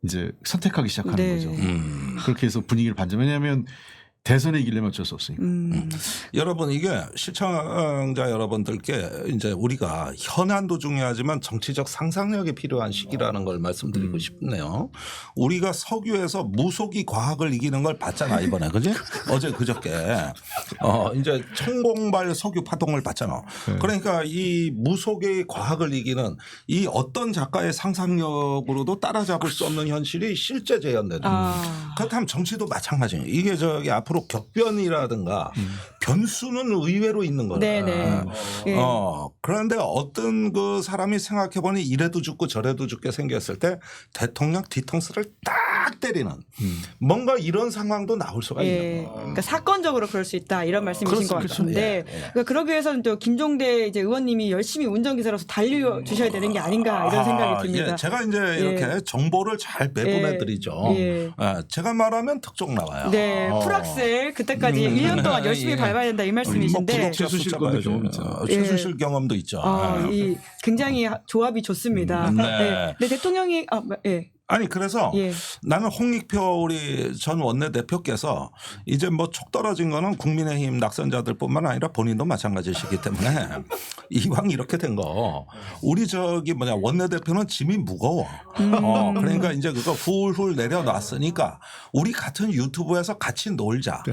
이제 선택하기 시작하는 네. 거죠. 그렇게 해서 분위기를 반전. 왜냐하면 대선에 이기려면 어쩔 수 없으니까. 여러분 이게 시청자 여러분들께 이제 우리가 현안도 중요하지만 정치적 상상력이 필요한 시기라는 걸 말씀드리고 싶네요. 우리가 석유에서 무속이 과학을 이기는 걸 봤잖아 이번에 그지? 어제 그저께 이제 천공발 석유 파동을 봤잖아. 네. 그러니까 이 무속의 과학을 이기는 이 어떤 작가의 상상력으로도 따라잡을 수 없는 현실이 실제 재현되는. 그렇다면 정치도 마찬가지예요. 이게 저기 앞으로 격변이라든가 변수는 의외로 있는 거라. 네네. 예. 그런데 어떤 그 사람이 생각해보니 이래도 죽고 저래도 죽게 생겼을 때 대통령 뒤통수를 딱 때리는 뭔가 이런 상황도 나올 수가 있는 거. 그러니까 사건적으로 그럴 수 있다 이런 말씀이신 것 그렇죠. 같은데 그러니까 그러기 위해서는 또 김종대 이제 의원님이 열심히 운전기사로서 달려주셔야 되는 게 아닌가 이런 생각이 듭니다. 예. 제가 이제 이렇게 정보를 잘 배분해드리죠. 제가 말하면 특종 나와요. 네, 풀악셀 그때까지 1년 동안 열심히 밟아야 된다 이 말씀이신데 최수실 건도 경험 있잖아요. 최수실 경험도 있죠. 이 굉장히 조합이 좋습니다. 네. 네, 대통령이 아니 그래서 예. 나는 홍익표 우리 전 원내대표께서 이제 뭐 촉 떨어진 거는 국민의힘 낙선자들뿐만 아니라 본인도 마찬가지시기 때문에 이왕 이렇게 된 거 우리 저기 원내대표는 짐이 무거워. 그러니까 이제 그거 훌훌 내려놨으니까 우리 같은 유튜브에서 같이 놀자.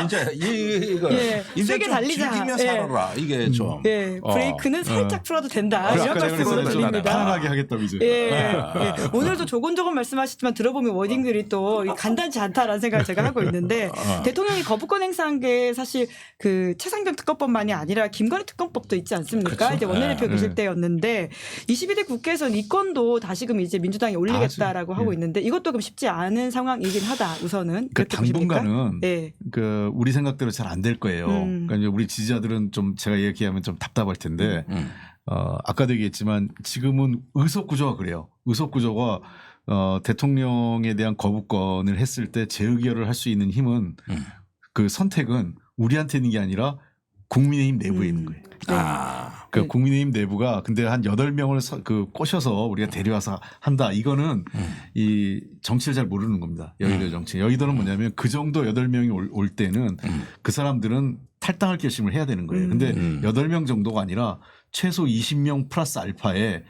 이제 이거 이제 세게 좀 달리자. 즐기며 살아라. 이게 좀. 브레이크는 살짝 풀어도 된다. 이런 말씀으로 들립니다. 편안하게 하겠다고 이제. 오늘도 조곤조곤 말씀하시지만 들어보면 워딩들이 또 간단치 않다라는 생각을 제가 하고 있는데 대통령이 거부권 행사한 게 사실 그 최상병 특검법만이 아니라 김건희 특검법도 있지 않습니까? 그렇죠. 이제 원내대표 계실 때였는데 22대 국회에서는 이 건도 다시금 이제 민주당이 올리겠다라고 하고 있는데 이것도 그럼 쉽지 않은 상황이긴 하다 우선은. 그 당분간은 네. 그 우리 생각대로 잘 안 될 거예요. 그러니까 이제 우리 지지자들은 좀 제가 얘기하면 좀 답답할 텐데 아까도 얘기했지만 지금은 의석 구조가 그래요. 의석 구조가 대통령에 대한 거부권을 했을 때 재의결을 할 수 있는 힘은 그 선택은 우리한테 있는 게 아니라 국민의힘 내부에 있는 거예요. 그러니까 국민의힘 내부가 근데 한 8명을 꼬셔서 우리가 데려와서 한다. 이거는 이 정치를 잘 모르는 겁니다. 여의도 정치. 여의도는 뭐냐면 그 정도 8명이 올 때는 그 사람들은 탈당할 결심을 해야 되는 거예요. 근데 8명 정도가 아니라 최소 20명 플러스 알파의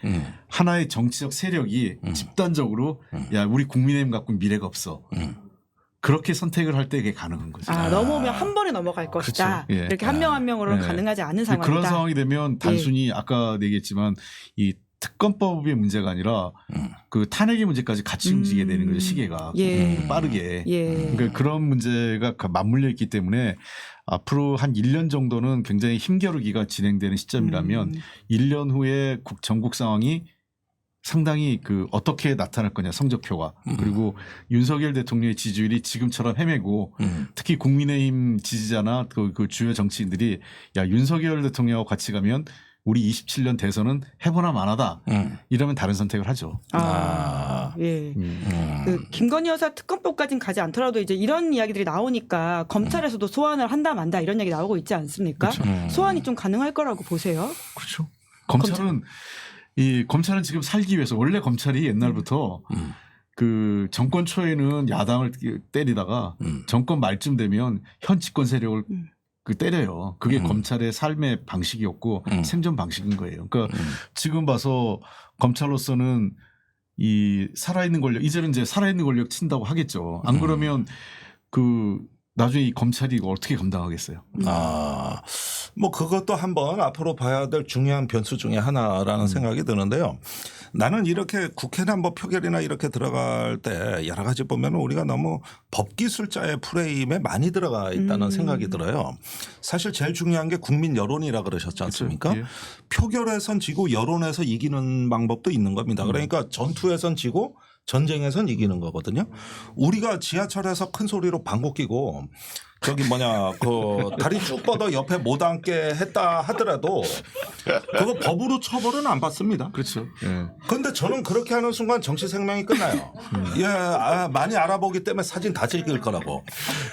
하나의 정치적 세력이 집단적으로 야 우리 국민의힘 갖고 미래가 없어. 그렇게 선택을 할 때 그게 가능한 거죠. 넘어오면 한 번에 넘어갈 것이다. 그렇죠. 예. 이렇게 한 명 한 명으로는 가능하지 않은 상황이다. 그런 상황이 되면 단순히 아까 얘기했지만 이 특검법의 문제가 아니라 그 탄핵의 문제까지 같이 움직이게 되는 거죠. 시계가 빠르게. 그러니까 그런 문제가 맞물려 있기 때문에 앞으로 한 1년 정도는 굉장히 힘겨루기가 진행되는 시점이라면 1년 후에 전국 상황이 상당히 그 어떻게 나타날 거냐 성적표가 그리고 윤석열 대통령의 지지율이 지금처럼 헤매고 특히 국민의힘 지지자나 그 주요 정치인들이 야 윤석열 대통령하고 같이 가면 우리 27년 대선은 해보나 마나다 이러면 다른 선택을 하죠. 그 김건희 여사 특검법까지는 가지 않더라도 이제 이런 이야기들이 나오니까 검찰에서도 소환을 한다 만다 이런 얘기 나오고 있지 않습니까? 그렇죠. 소환이 좀 가능할 거라고 보세요? 그렇죠. 검찰은 지금 살기 위해서 원래 검찰이 옛날부터 그 정권 초에는 야당을 때리다가 정권 말쯤 되면 현 집권 세력을 때려요. 그게 검찰의 삶의 방식이었고 생존 방식인 거예요. 그러니까 지금 봐서 검찰로서는 이 살아있는 권력 이제는 이제 살아있는 권력 친다고 하겠죠. 안 그러면 그 나중에 이 검찰이 이거 어떻게 감당하겠어요? 뭐 그것도 한번 앞으로 봐야 될 중요한 변수 중에 하나라는 생각이 드는데요. 나는 이렇게 국회나 뭐 표결이나 이렇게 들어갈 때 여러 가지 보면 우리가 너무 법기술자의 프레임에 많이 들어가 있다는 생각이 들어요. 사실 제일 중요한 게 국민 여론이라 그러셨지 않습니까? 그렇죠. 예. 표결에선 지고 여론에서 이기는 방법도 있는 겁니다. 그러니까 전투에선 지고 전쟁에선 이기는 거거든요. 우리가 지하철에서 큰 소리로 방귀 끼고 저기 그 다리 쭉 뻗어 옆에 못 앉게 했다 하더라도 그거 법으로 처벌은 안 받습니다. 그렇죠. 예. 그런데 저는 그렇게 하는 순간 정치 생명이 끝나요. 예, 많이 알아보기 때문에 사진 다 찍을 거라고.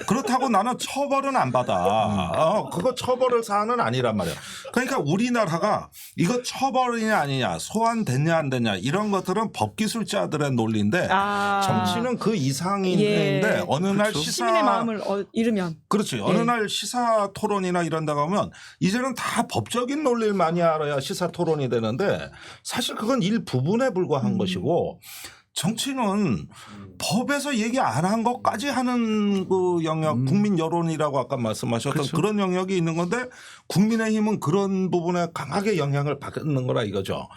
그렇다고 나는 처벌은 안 받아. 그거 처벌을 사안은 아니란 말이야. 그러니까 우리나라가 이거 처벌이냐 아니냐, 소환됐냐 안 됐냐 이런 것들은 법기술자들의 논리인데 정치는 그 이상인데 어느 날 그렇죠. 시민의 마음을 잃으면. 그렇지. 어느 날 시사 토론이나 이런 데 가면 이제는 다 법적인 논리를 많이 알아야 시사 토론이 되는데 사실 그건 일부분에 불과한 것이고 정치는 법에서 얘기 안 한 것까지 하는 그 영역 국민 여론이라고 아까 말씀하셨던 그렇죠. 그런 영역이 있는 건데 국민의힘은 그런 부분에 강하게 영향을 받는 거라 이거죠.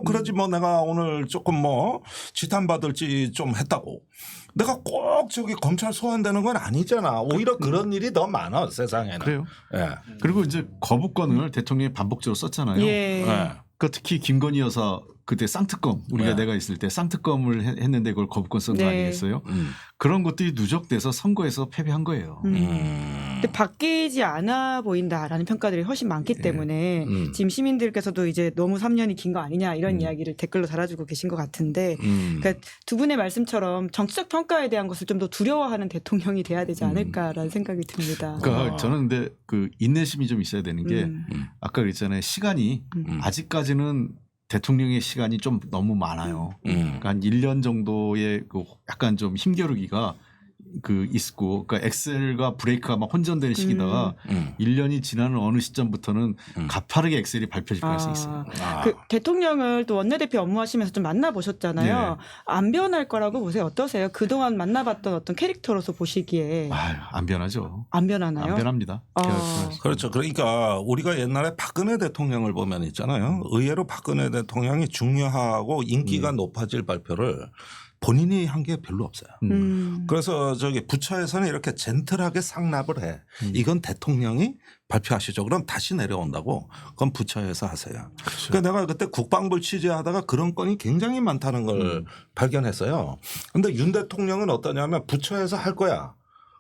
그러지 뭐 내가 오늘 조금 뭐 지탄받을지 좀 했다고. 내가 꼭 저기 검찰 소환되는 건 아니잖아. 오히려 그런 일이 더 많아 세상에는. 그래요. 예. 그리고 이제 거부권을 대통령이 반복적으로 썼잖아요. 예. 예. 그 특히 김건희 여사 그때 쌍특검 우리가 내가 있을 때 쌍특검을 했는데 그걸 거부권 쓴 거 아니겠어요? 그런 것들이 누적돼서 선거에서 패배한 거예요. 근데 바뀌지 않아 보인다라는 평가들이 훨씬 많기 때문에 지금 시민들께서도 이제 너무 3년이 긴 거 아니냐 이런 이야기를 댓글로 달아주고 계신 것 같은데 그러니까 두 분의 말씀처럼 정치적 평가에 대한 것을 좀 더 두려워하는 대통령이 돼야 되지 않을까라는 생각이 듭니다. 그러니까 저는 근데 그 인내심이 좀 있어야 되는 게 아까 그랬잖아요. 시간이 아직까지는 대통령의 시간이 좀 너무 많아요. 그러니까 한 1년 정도의 그 약간 좀 힘겨루기가 그 있고, 그러니까 엑셀과 브레이크가 막 혼전되는 시기다가 1년이 지나는 어느 시점부터는 가파르게 엑셀이 밟혀질 가능성이 있어요. 그 대통령을 또 원내대표 업무하시면서 좀 만나보셨잖아요. 네. 안 변할 거라고 보세요. 어떠세요? 그동안 만나봤던 어떤 캐릭터로서 보시기에 안 변하죠. 안 변하나요? 안 변합니다. 그렇죠. 그러니까 우리가 옛날에 박근혜 대통령을 보면 있잖아요. 의외로 박근혜 대통령이 중요하고 인기가 높아질 발표를 본인이 한 게 별로 없어요. 그래서 저기 부처에서는 이렇게 젠틀하게 상납을 해. 이건 대통령이 발표하시죠. 그럼 다시 내려온다고. 그건 부처에서 하세요. 그렇죠. 그러니까 내가 그때 국방부를 취재하다가 그런 건이 굉장히 많다는 걸 발견했어요. 그런데 윤 대통령은 어떠냐면 부처에서 할 거야.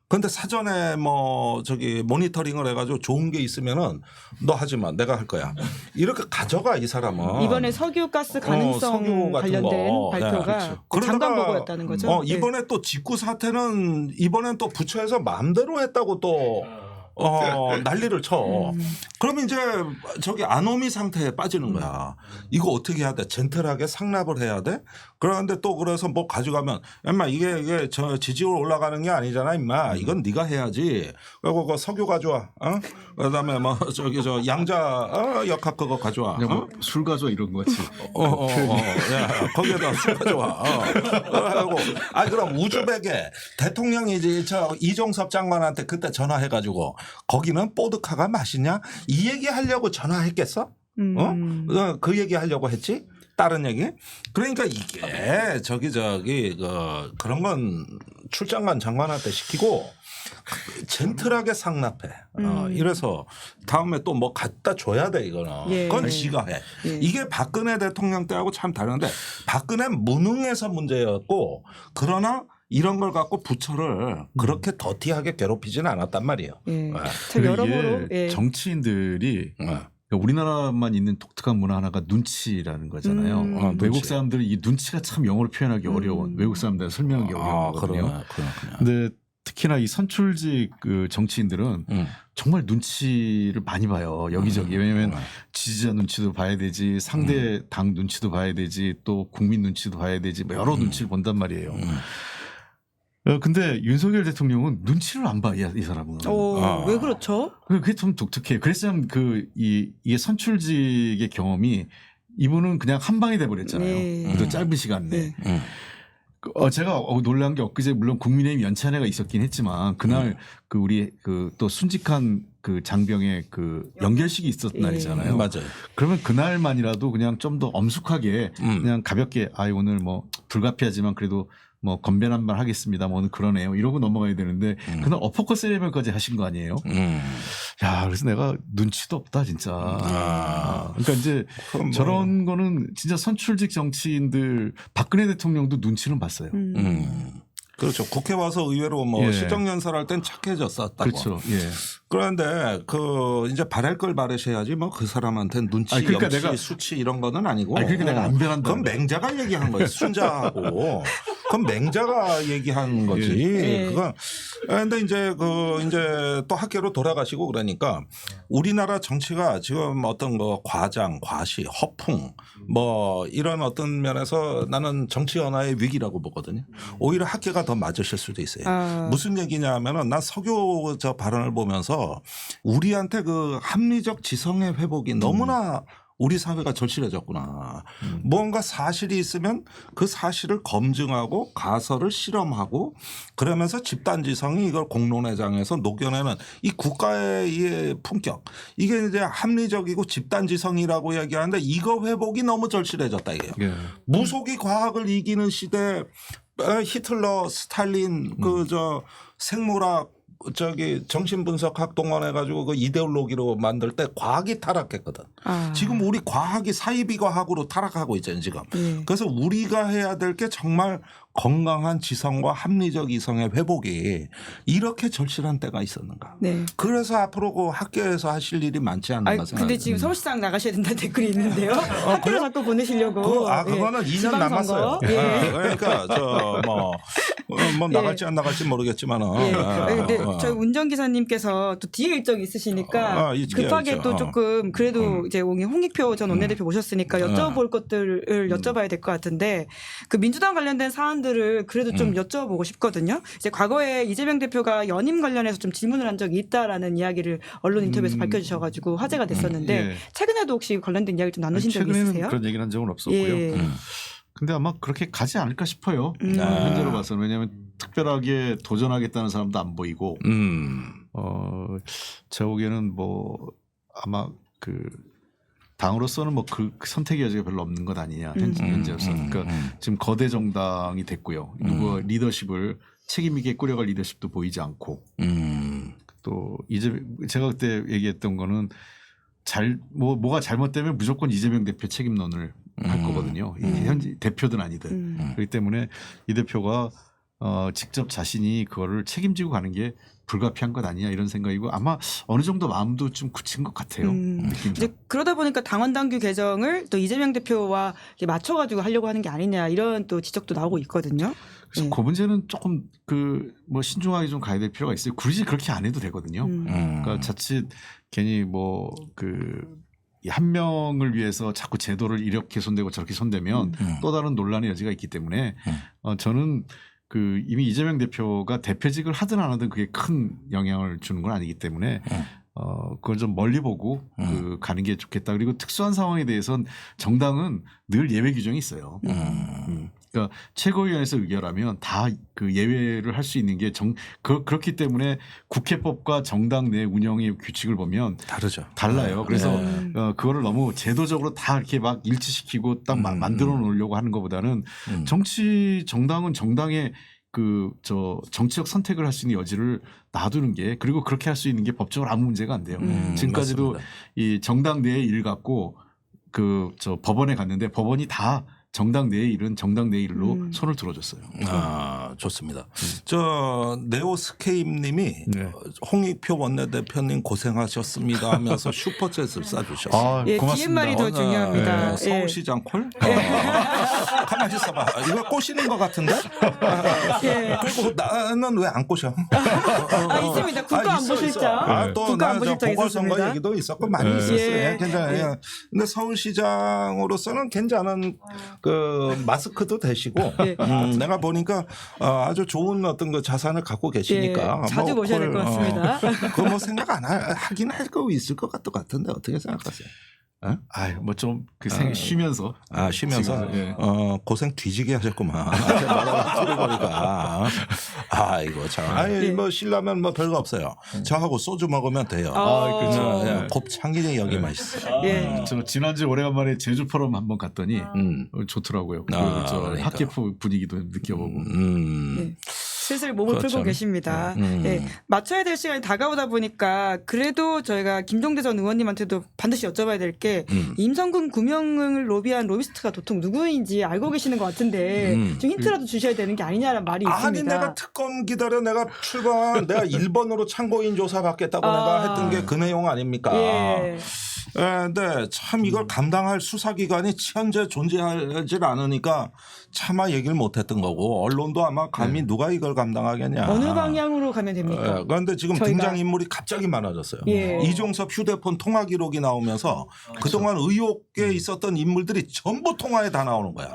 그런데 사전에 뭐 저기 모니터링을 해가지고 좋은 게 있으면은 너 하지 마. 내가 할 거야. 이렇게 가져가 이 사람은. 이번에 석유가스 가능성 석유 같은 관련된 거. 발표가 네, 그 장관 보고였다는 거죠. 이번에 또 직구 사태는 이번엔 또 부처에서 마음대로 했다고 또 난리를 쳐. 그러면 이제 저기 아노미 상태에 빠지는 거야. 이거 어떻게 해야 돼? 젠틀하게 상납을 해야 돼? 그런데 또 그래서 뭐 가져가면 임마 이게 저 지지율 올라가는 게 아니잖아 임마. 이건 네가 해야지. 그리고 그 석유 가져와. 그다음에 뭐 저기 저 양자 역학 그거 가져와. 술 가져와 이런 거지. 야, 거기에다 술 가져와. 그러고 그럼 우즈벡에 대통령이 이제 저 이종섭 장관한테 그때 전화해가지고 거기는 보드카가 맛있냐? 이 얘기 하려고 전화했겠어? 그 얘기 하려고 했지? 다른 얘기? 그러니까 이게 그런 건 출장관 장관한테 시키고 젠틀하게 상납해. 이래서 다음에 또 뭐 갖다 줘야 돼 이거는. 예. 그건 지가 해. 예. 이게 박근혜 대통령 때하고 참 다른데 박근혜 무능해서 문제였고 그러나 이런 걸 갖고 부처를 그렇게 더티하게 괴롭히지는 않았단 말이에요. 예. 네. 참 여러모로 정치인들이 그러니까 우리나라만 있는 독특한 문화 하나가 눈치라는 거잖아요. 외국 사람들은 이 눈치가 참 영어로 표현하기 어려운 외국 사람들 설명하기 어려운 거거든요. 그런데 특히나 이 선출직 그 정치인들은 정말 눈치를 많이 봐요. 여기저기. 왜냐하면 지지자 눈치도 봐야 되지 상대 당 눈치도 봐야 되지 또 국민 눈치도 봐야 되지 뭐 여러 눈치를 본단 말이에요. 근데 윤석열 대통령은 눈치를 안 봐, 이 사람은. 왜 그렇죠? 그게 좀 독특해요. 그래서 이게 선출직의 경험이 이분은 그냥 한 방에 돼버렸잖아요. 네. 그래도 짧은 시간 내에. 네. 제가 놀란 게 엊그제 물론 국민의힘 연찬회가 있었긴 했지만 그날 그 우리 그 또 순직한 그 장병의 그 연결식이 있었던 날이잖아요. 맞아요. 그러면 그날만이라도 그냥 좀 더 엄숙하게 그냥 가볍게 오늘 뭐 불가피하지만 그래도 뭐 건변 한 말 하겠습니다. 뭐 오늘 그러네요. 이러고 넘어가야 되는데 그날 어퍼컷 세레머니까지 하신 거 아니에요? 야, 그래서 내가 눈치도 없다 진짜. 그러니까 이제 그럼 뭐. 저런 거는 진짜 선출직 정치인들 박근혜 대통령도 눈치는 봤어요. 그렇죠. 국회 와서 의외로 뭐 예. 시정연설할 땐 착해졌었다고. 그렇죠. 예. 그런데 그 이제 바랄 걸 바르셔야지 뭐 그 사람한테 눈치, 그러니까 염치, 내가 수치 이런 거는 아니고. 그러니까 내가 안 변한다. 그건 맹자가 얘기한 거예요. 순자하고. 그건 맹자가 얘기한 거지. 예. 그건. 근데 이제 이제 또 학교로 돌아가시고 그러니까 우리나라 정치가 지금 어떤 거 과장, 과시, 허풍 뭐 이런 어떤 면에서 나는 정치 연화의 위기라고 보거든요. 오히려 학계가 더 맞으실 수도 있어요. 무슨 얘기냐 하면은 난 서교 저 발언을 보면서 우리한테 그 합리적 지성의 회복이 너무나 우리 사회가 절실해졌구나. 뭔가 사실이 있으면 그 사실을 검증하고 가설을 실험하고 그러면서 집단지성이 이걸 공론회장에서 녹여내는 이 국가의 이 품격. 이게 이제 합리적이고 집단지성이라고 얘기하는데 이거 회복이 너무 절실해졌다 이게요. 예. 무속이 과학을 이기는 시대 히틀러, 스탈린 생물학 정신분석학 동원해가지고 그 이데올로기로 만들 때 과학이 타락했거든. 지금 우리 과학이 사이비과학으로 타락하고 있잖아요 지금. 그래서 우리가 해야 될 게 정말 건강한 지성과 합리적 이성의 회복이 이렇게 절실한 때가 있었는가. 네. 그래서 앞으로 그 학교에서 하실 일이 많지 않는가 생각합니다. 근데 지금 서울시장 나가셔야 된다는 댓글이 있는데요. 학교로 자꾸 보내시려고. 그거는 2년 남았어요. 그러니까 뭐 나갈지 안 나갈지 모르겠지만은. 근데 저희 운전기사님께서 또 뒤에 일정이 있으시니까 급하게 있죠. 또 조금 그래도 이제 홍익표 전 원내대표 모셨으니까 여쭤볼 것들을 여쭤봐야 될 것 같은데 그 민주당 관련된 사안들을 그래도 좀 여쭤보고 싶거든요. 이제 과거에 이재명 대표가 연임 관련해서 좀 질문을 한 적이 있다라는 이야기를 언론 인터뷰에서 밝혀주셔가지고 화제가 됐었는데 예. 최근에도 혹시 관련된 이야기 좀 나누신 적이 최근에는 있으세요? 그런 얘기는 한 적은 없었고요. 예. 근데 아마 그렇게 가지 않을까 싶어요. 현재로 봐서는. 왜냐하면 특별하게 도전하겠다는 사람도 안 보이고 제 보기에는 뭐 아마 그 당으로서는 뭐 그 선택의 여지가 별로 없는 것 아니냐 현재로서는. 그러니까 지금 거대 정당이 됐고요. 누구 리더십을 책임 있게 꾸려갈 리더십도 보이지 않고 또 제가 그때 얘기했던 거는 뭐가 잘못되면 무조건 이재명 대표 책임론을 할 거거든요. 현재 대표든 아니든. 그렇기 때문에 이 대표가 직접 자신이 그거를 책임지고 가는 게 불가피한 것 아니냐 이런 생각이고 아마 어느 정도 마음도 좀 굳힌 것 같아요. 느낌상. 이제 그러다 보니까 당원 당규 개정을 또 이재명 대표와 맞춰가지고 하려고 하는 게 아니냐 이런 또 지적도 나오고 있거든요. 그래서 그 문제는 조금 뭐 신중하게 좀 가야 될 필요가 있어요. 굳이 그렇게 안 해도 되거든요. 그러니까 자칫 괜히 한 명을 위해서 자꾸 제도를 이렇게 손대고 저렇게 손대면 또 다른 논란의 여지가 있기 때문에 저는 이미 이재명 대표가 대표직을 하든 안 하든 그게 큰 영향을 주는 건 아니기 때문에 그걸 좀 멀리 보고 가는 게 좋겠다. 그리고 특수한 상황에 대해서는 정당은 늘 예외 규정이 있어요. 그러니까 최고위원회에서 의결하면 다 그 예외를 할 수 있는 게 그렇기 때문에 국회법과 정당 내 운영의 규칙을 보면 달라요. 그래서 그거를 너무 제도적으로 다 이렇게 막 일치시키고 딱 만들어 놓으려고 하는 것보다는 정당은 정당의 정치적 선택을 할 수 있는 여지를 놔두는 게 그리고 그렇게 할 수 있는 게 법적으로 아무 문제가 안 돼요. 지금까지도 맞습니다. 이 정당 내의 일 갖고 법원에 갔는데 법원이 다 정당 내의 일은 정당 내의 일로 손을 들어줬어요. 좋습니다. 저 네오스케임님이 홍익표 원내대표님 고생하셨습니다 하면서 슈퍼챗을 쏴주셨어요. 고맙습니다. DMR이 더 중요합니다. 서울시장 콜? 가만히 있어봐. 이거 꼬시는 것 같은데? 그리고 나는 왜 안 꼬셔? 있습니다. 국가안보실장. 또 국가안보실장 보궐선거 있었습니다. 얘기도 있었고 많이 있었어요. 괜찮아요. 근데 서울시장으로서는 괜찮은 마스크도 되시고 내가 보니까 아주 좋은 어떤 그 자산을 갖고 계시니까 자주 모셔야 될 것 같습니다. 그거 뭐 생각 안 하긴 할 거 있을 것 같은데 어떻게 생각하세요? 뭐 좀 그 쉬면서. 쉬면서 지금, 예. 고생 뒤지게 하셨구만. 소리거리가. 이거 참. 뭐 쉬려면 뭐 별거 없어요. 저하고 소주 먹으면 돼요. 그렇죠. 예, 곱창이 여기 맛있어요. 저 지난주에 오래간만에 제주 포럼 한번 갔더니 좋더라고요. 저 그러니까. 핫기프 분위기도 느껴보고. 슬슬 몸을 그렇죠. 풀고 계십니다. 맞춰야 될 시간이 다가오다 보니까 그래도 저희가 김종대 전 의원님한테도 반드시 여쭤봐야 될 게 임성근 구명을 로비한 로비스트가 도통 누구인지 알고 계시는 것 같은데 좀 힌트라도 주셔야 되는 게 아니냐라는 말이 있습니다. 아니 내가 특검 기다려 내가 출범 내가 1번으로 참고인 조사 받겠다고 내가 했던 게 그 내용 아닙니까? 예. 근데 참 이걸 감당할 수사기관이 현재 존재하지 않으니까 차마 얘기를 못했던 거고 언론도 아마 감히 누가 이걸 감당하겠냐. 어느 방향으로 가면 됩니까? 그런데 지금 저희가. 등장인물이 갑자기 많아졌어요. 예. 이종섭 휴대폰 통화 기록이 나오면서 그동안 의혹에 있었던 인물들이 전부 통화에 다 나오는 거야.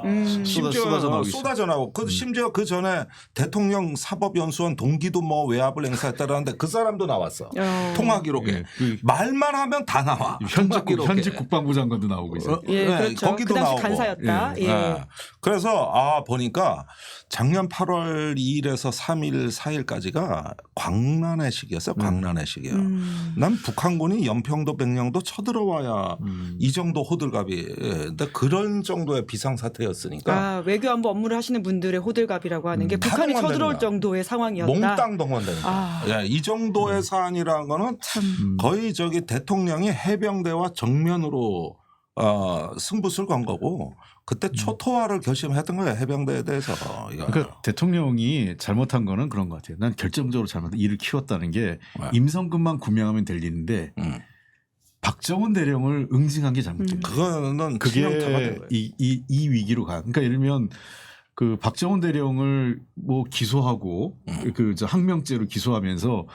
쏟아져 나오기 쏟아져 나오고 심지어 그 전에 대통령 사법연수원 동기도 뭐 외압을 행사했다라는데 그 사람도 나왔어. 통화 기록에. 말만 하면 다 나와. 현직 국방부 장관도 나오고 있어요. 예, 그렇죠. 거기도 그 당시 나오고. 간사였다. 예. 그래서 보니까 작년 8월 2일에서 3일 4일까지가 광란의 시기였어요. 광란의 시기요. 난 북한군이 연평도 백령도 쳐들어와야 이 정도 호들갑이. 근데 그런 정도의 비상사태였으니까. 외교안보 업무를 하시는 분들의 호들갑이라고 하는 게 북한이 동원되는 쳐들어올 거야. 정도의 상황이었다. 몽땅 동원되는 거야. 이 정도의 사안이라는 거는 거의 저기 대통령이 해병대와 정면으로 승부수를 건 거고 그때 초토화를 결심했던 거예요. 해병대에 대해서. 그러니까 대통령이 잘못한 거는 그런 것 같아요. 난 결정적으로 잘못한 일을 키웠다는 게 임성근만 구명하면 될 일인데 박정훈 대령을 응징한 게 잘못된 거예요. 그게 이 위기로 가. 그러니까 예를 들면 그 박정훈 대령을 뭐 기소하고 그 저 항명죄로 기소하면서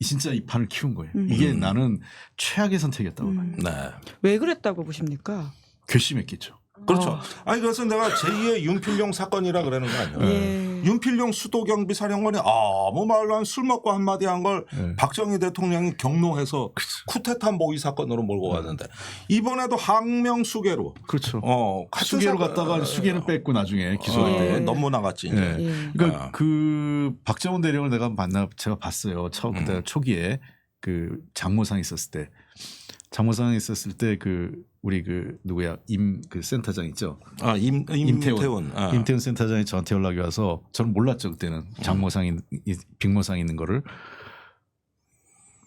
진짜 이 판을 키운 거예요. 이게 나는 최악의 선택이었다고 봐요. 왜 그랬다고 보십니까? 괘씸했겠죠. 그렇죠. 아니 그래서 내가 제2의 윤필용 사건이라 그러는 거 아니에요. 윤필용 수도경비사령관이 아무 말로 한 술 먹고 한마디 한 걸 박정희 대통령이 경로해서 쿠데타 모의 사건으로 몰고 갔는데 이번에도 항명 수계로. 그렇죠. 수계로 갔다가 수계는 뺐고 나중에 기소할 때 너무 나갔지 이제. 그러니까 그 박정훈 대령을 제가 봤어요. 그때 초기에 그 장모상 있었을 때. 장모상 있었을 때 우리 누구야 그 센터장 있죠. 임태훈. 임태훈 센터장이 저한테 연락이 와서 저는 몰랐죠 그때는 장모상 빅모상 있는 거를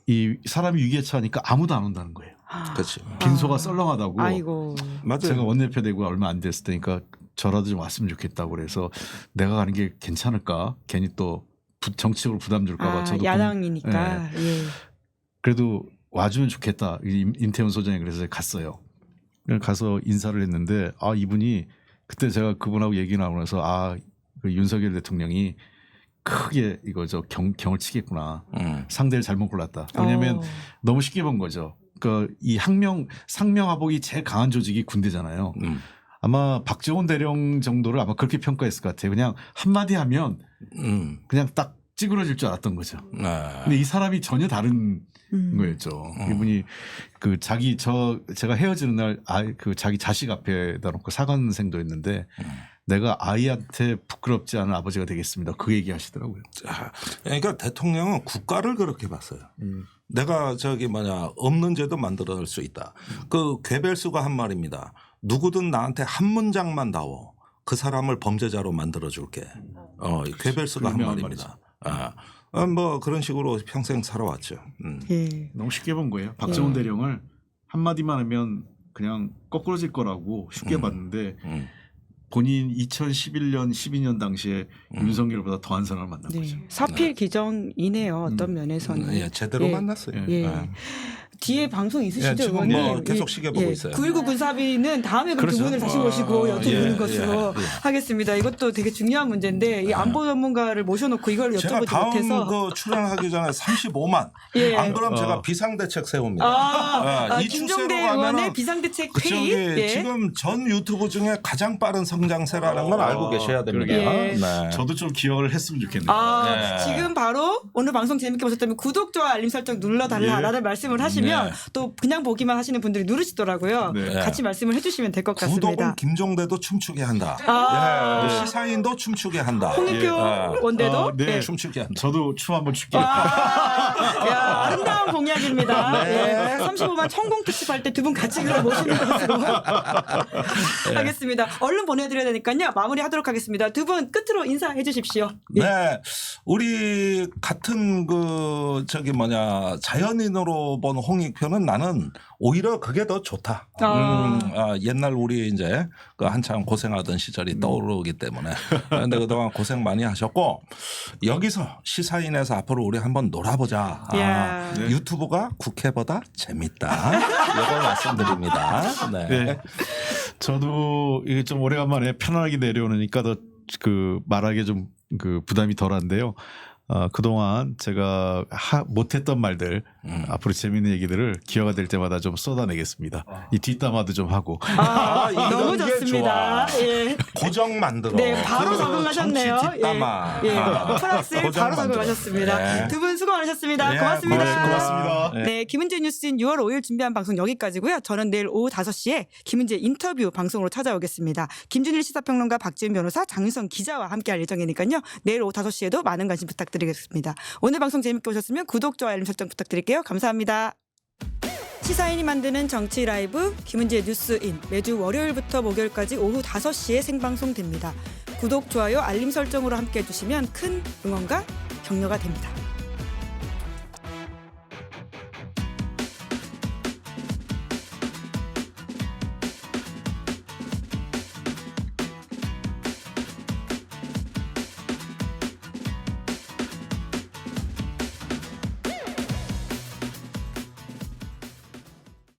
이 사람이 위기에 처하니까 아무도 안 온다는 거예요. 그렇지. 빈소가 썰렁하다고. 아이고. 맞아요. 제가 원내대표 되고 얼마 안 됐을 때니까 저라도 좀 왔으면 좋겠다고 그래서 내가 가는 게 괜찮을까? 괜히 또 정치적으로 부담 줄까 봐. 저도 야당이니까. 예. 그래도 와주면 좋겠다. 임태훈 소장이 그래서 갔어요. 가서 인사를 했는데 이분이 그때 제가 그분하고 얘기 나누면서 그 윤석열 대통령이 크게 경을 치겠구나. 상대를 잘못 골랐다. 왜냐하면 너무 쉽게 본 거죠. 그러니까 이 상명하복이 제일 강한 조직이 군대잖아요. 아마 박정훈 대령 정도를 아마 그렇게 평가했을 것 같아요. 그냥 한마디 하면 그냥 딱 찌그러질 줄 알았던 거죠. 근데 이 사람이 전혀 다른 거였죠. 이분이 제가 헤어지는 날 자기 자식 앞에다 놓고 사관생도했는데 내가 아이한테 부끄럽지 않은 아버지가 되겠습니다. 그 얘기 하시더라고요. 그러니까 대통령은 국가를 그렇게 봤어요. 내가 없는 죄도 만들어낼 수 있다. 그 괴벨스가 한 말입니다. 누구든 나한테 한 문장만 나오. 그 사람을 범죄자로 만들어줄게. 괴벨스가 한 말입니다. 뭐 그런 식으로 평생 살아왔죠. 너무 쉽게 본 거예요. 박정훈 대령을 한마디만 하면 그냥 거꾸러질 거라고 쉽게 봤는데 본인 2011년 12년 당시에 윤석열보다 더한 사람을 만난 거죠. 사필기정이네요. 어떤 면에서는. 제대로 만났어요. 뒤에 방송 있으시죠? 지금 뭐 계속 시계 보고 있어요. 9.19 군사비는 다음에 그럼 두 분을 다시 모시고 여쭤보는 것으로 하겠습니다. 이것도 되게 중요한 문제인데 이 안보 전문가를 모셔놓고 이걸 제가 여쭤보지 다음 못해서 출연하기 전에 35만. 안 그러면 제가 비상대책 세웁니다. 이 김종대 추세로 의원의 가면은 비상대책 회의. 지금 전 유튜브 중에 가장 빠른 성장세라는 건 알고 계셔야 됩니다. 저도 좀 기여를 했으면 좋겠네요. 지금 바로 오늘 방송 재밌게 보셨다면 구독, 좋아요, 알림 설정 눌러달라라는 말씀을 하시면 해주시면 네. 또 그냥 보기만 하시는 분들이 누르시더라고요. 네. 같이 말씀을 해주시면 될 것 같습니다. 구독은 김종대도 춤추게 한다. 아. 예, 시사인도 춤추게 한다. 홍익표 예. 원대도 네. 네. 춤추게 한다. 저도 춤 한번 출게요. 야, 아름다운 공약입니다. 네. 35만 천공 특집할 때 두 분 같이 그걸 모시는 것으로 하겠습니다. 얼른 보내드려야 되니까요. 마무리하도록 하겠습니다. 두 분 끝으로 인사해 주십시오. 네, 우리 같은 자연인으로 본 홍익표는 나는 오히려 그게 더 좋다. 옛날 우리 이제 그 한참 고생하던 시절이 떠오르기 때문에. 근데 그동안 고생 많이 하셨고 여기서 시사인에서 앞으로 우리 한번 놀아보자. 네. 유튜브가 국회보다 재밌다. 이걸 말씀드립니다. 네. 네. 저도 이게 좀 오래간만에 편안하게 내려오니까 더 그 말하기 좀 그 부담이 덜한데요. 그동안 제가 못했던 말들 앞으로 재밌는 얘기들을 기회가 될 때마다 좀 쏟아내겠습니다. 이 뒷담화도 좀 하고. 너무 이런 게 좋습니다. 좋아. 예. 고정 만들어. 네, 바로 그 적응하셨네요. 정치 뒷담화. 예. 프랑스에 고정 바로 만들어. 적응하셨습니다. 네. 두 분 수고 많으셨습니다. 네, 고맙습니다. 고맙습니다. 네, 김은재 뉴스인 6월 5일 준비한 방송 여기까지고요. 저는 내일 오후 5시에 김은재 인터뷰 방송으로 찾아오겠습니다. 김준일 시사평론가, 박지은 변호사, 장윤성 기자와 함께할 예정이니까요. 내일 오후 5시에도 많은 관심 부탁드리겠습니다. 오늘 방송 재밌게 보셨으면 구독, 좋아요, 알림 설정 부탁드릴게요. 감사합니다. 시사인이 만드는 정치 라이브 김은재 뉴스인 매주 월요일부터 목요일까지 오후 5시에 생방송됩니다. 구독, 좋아요, 알림 설정으로 함께해 주시면 큰 응원과 격려가 됩니다.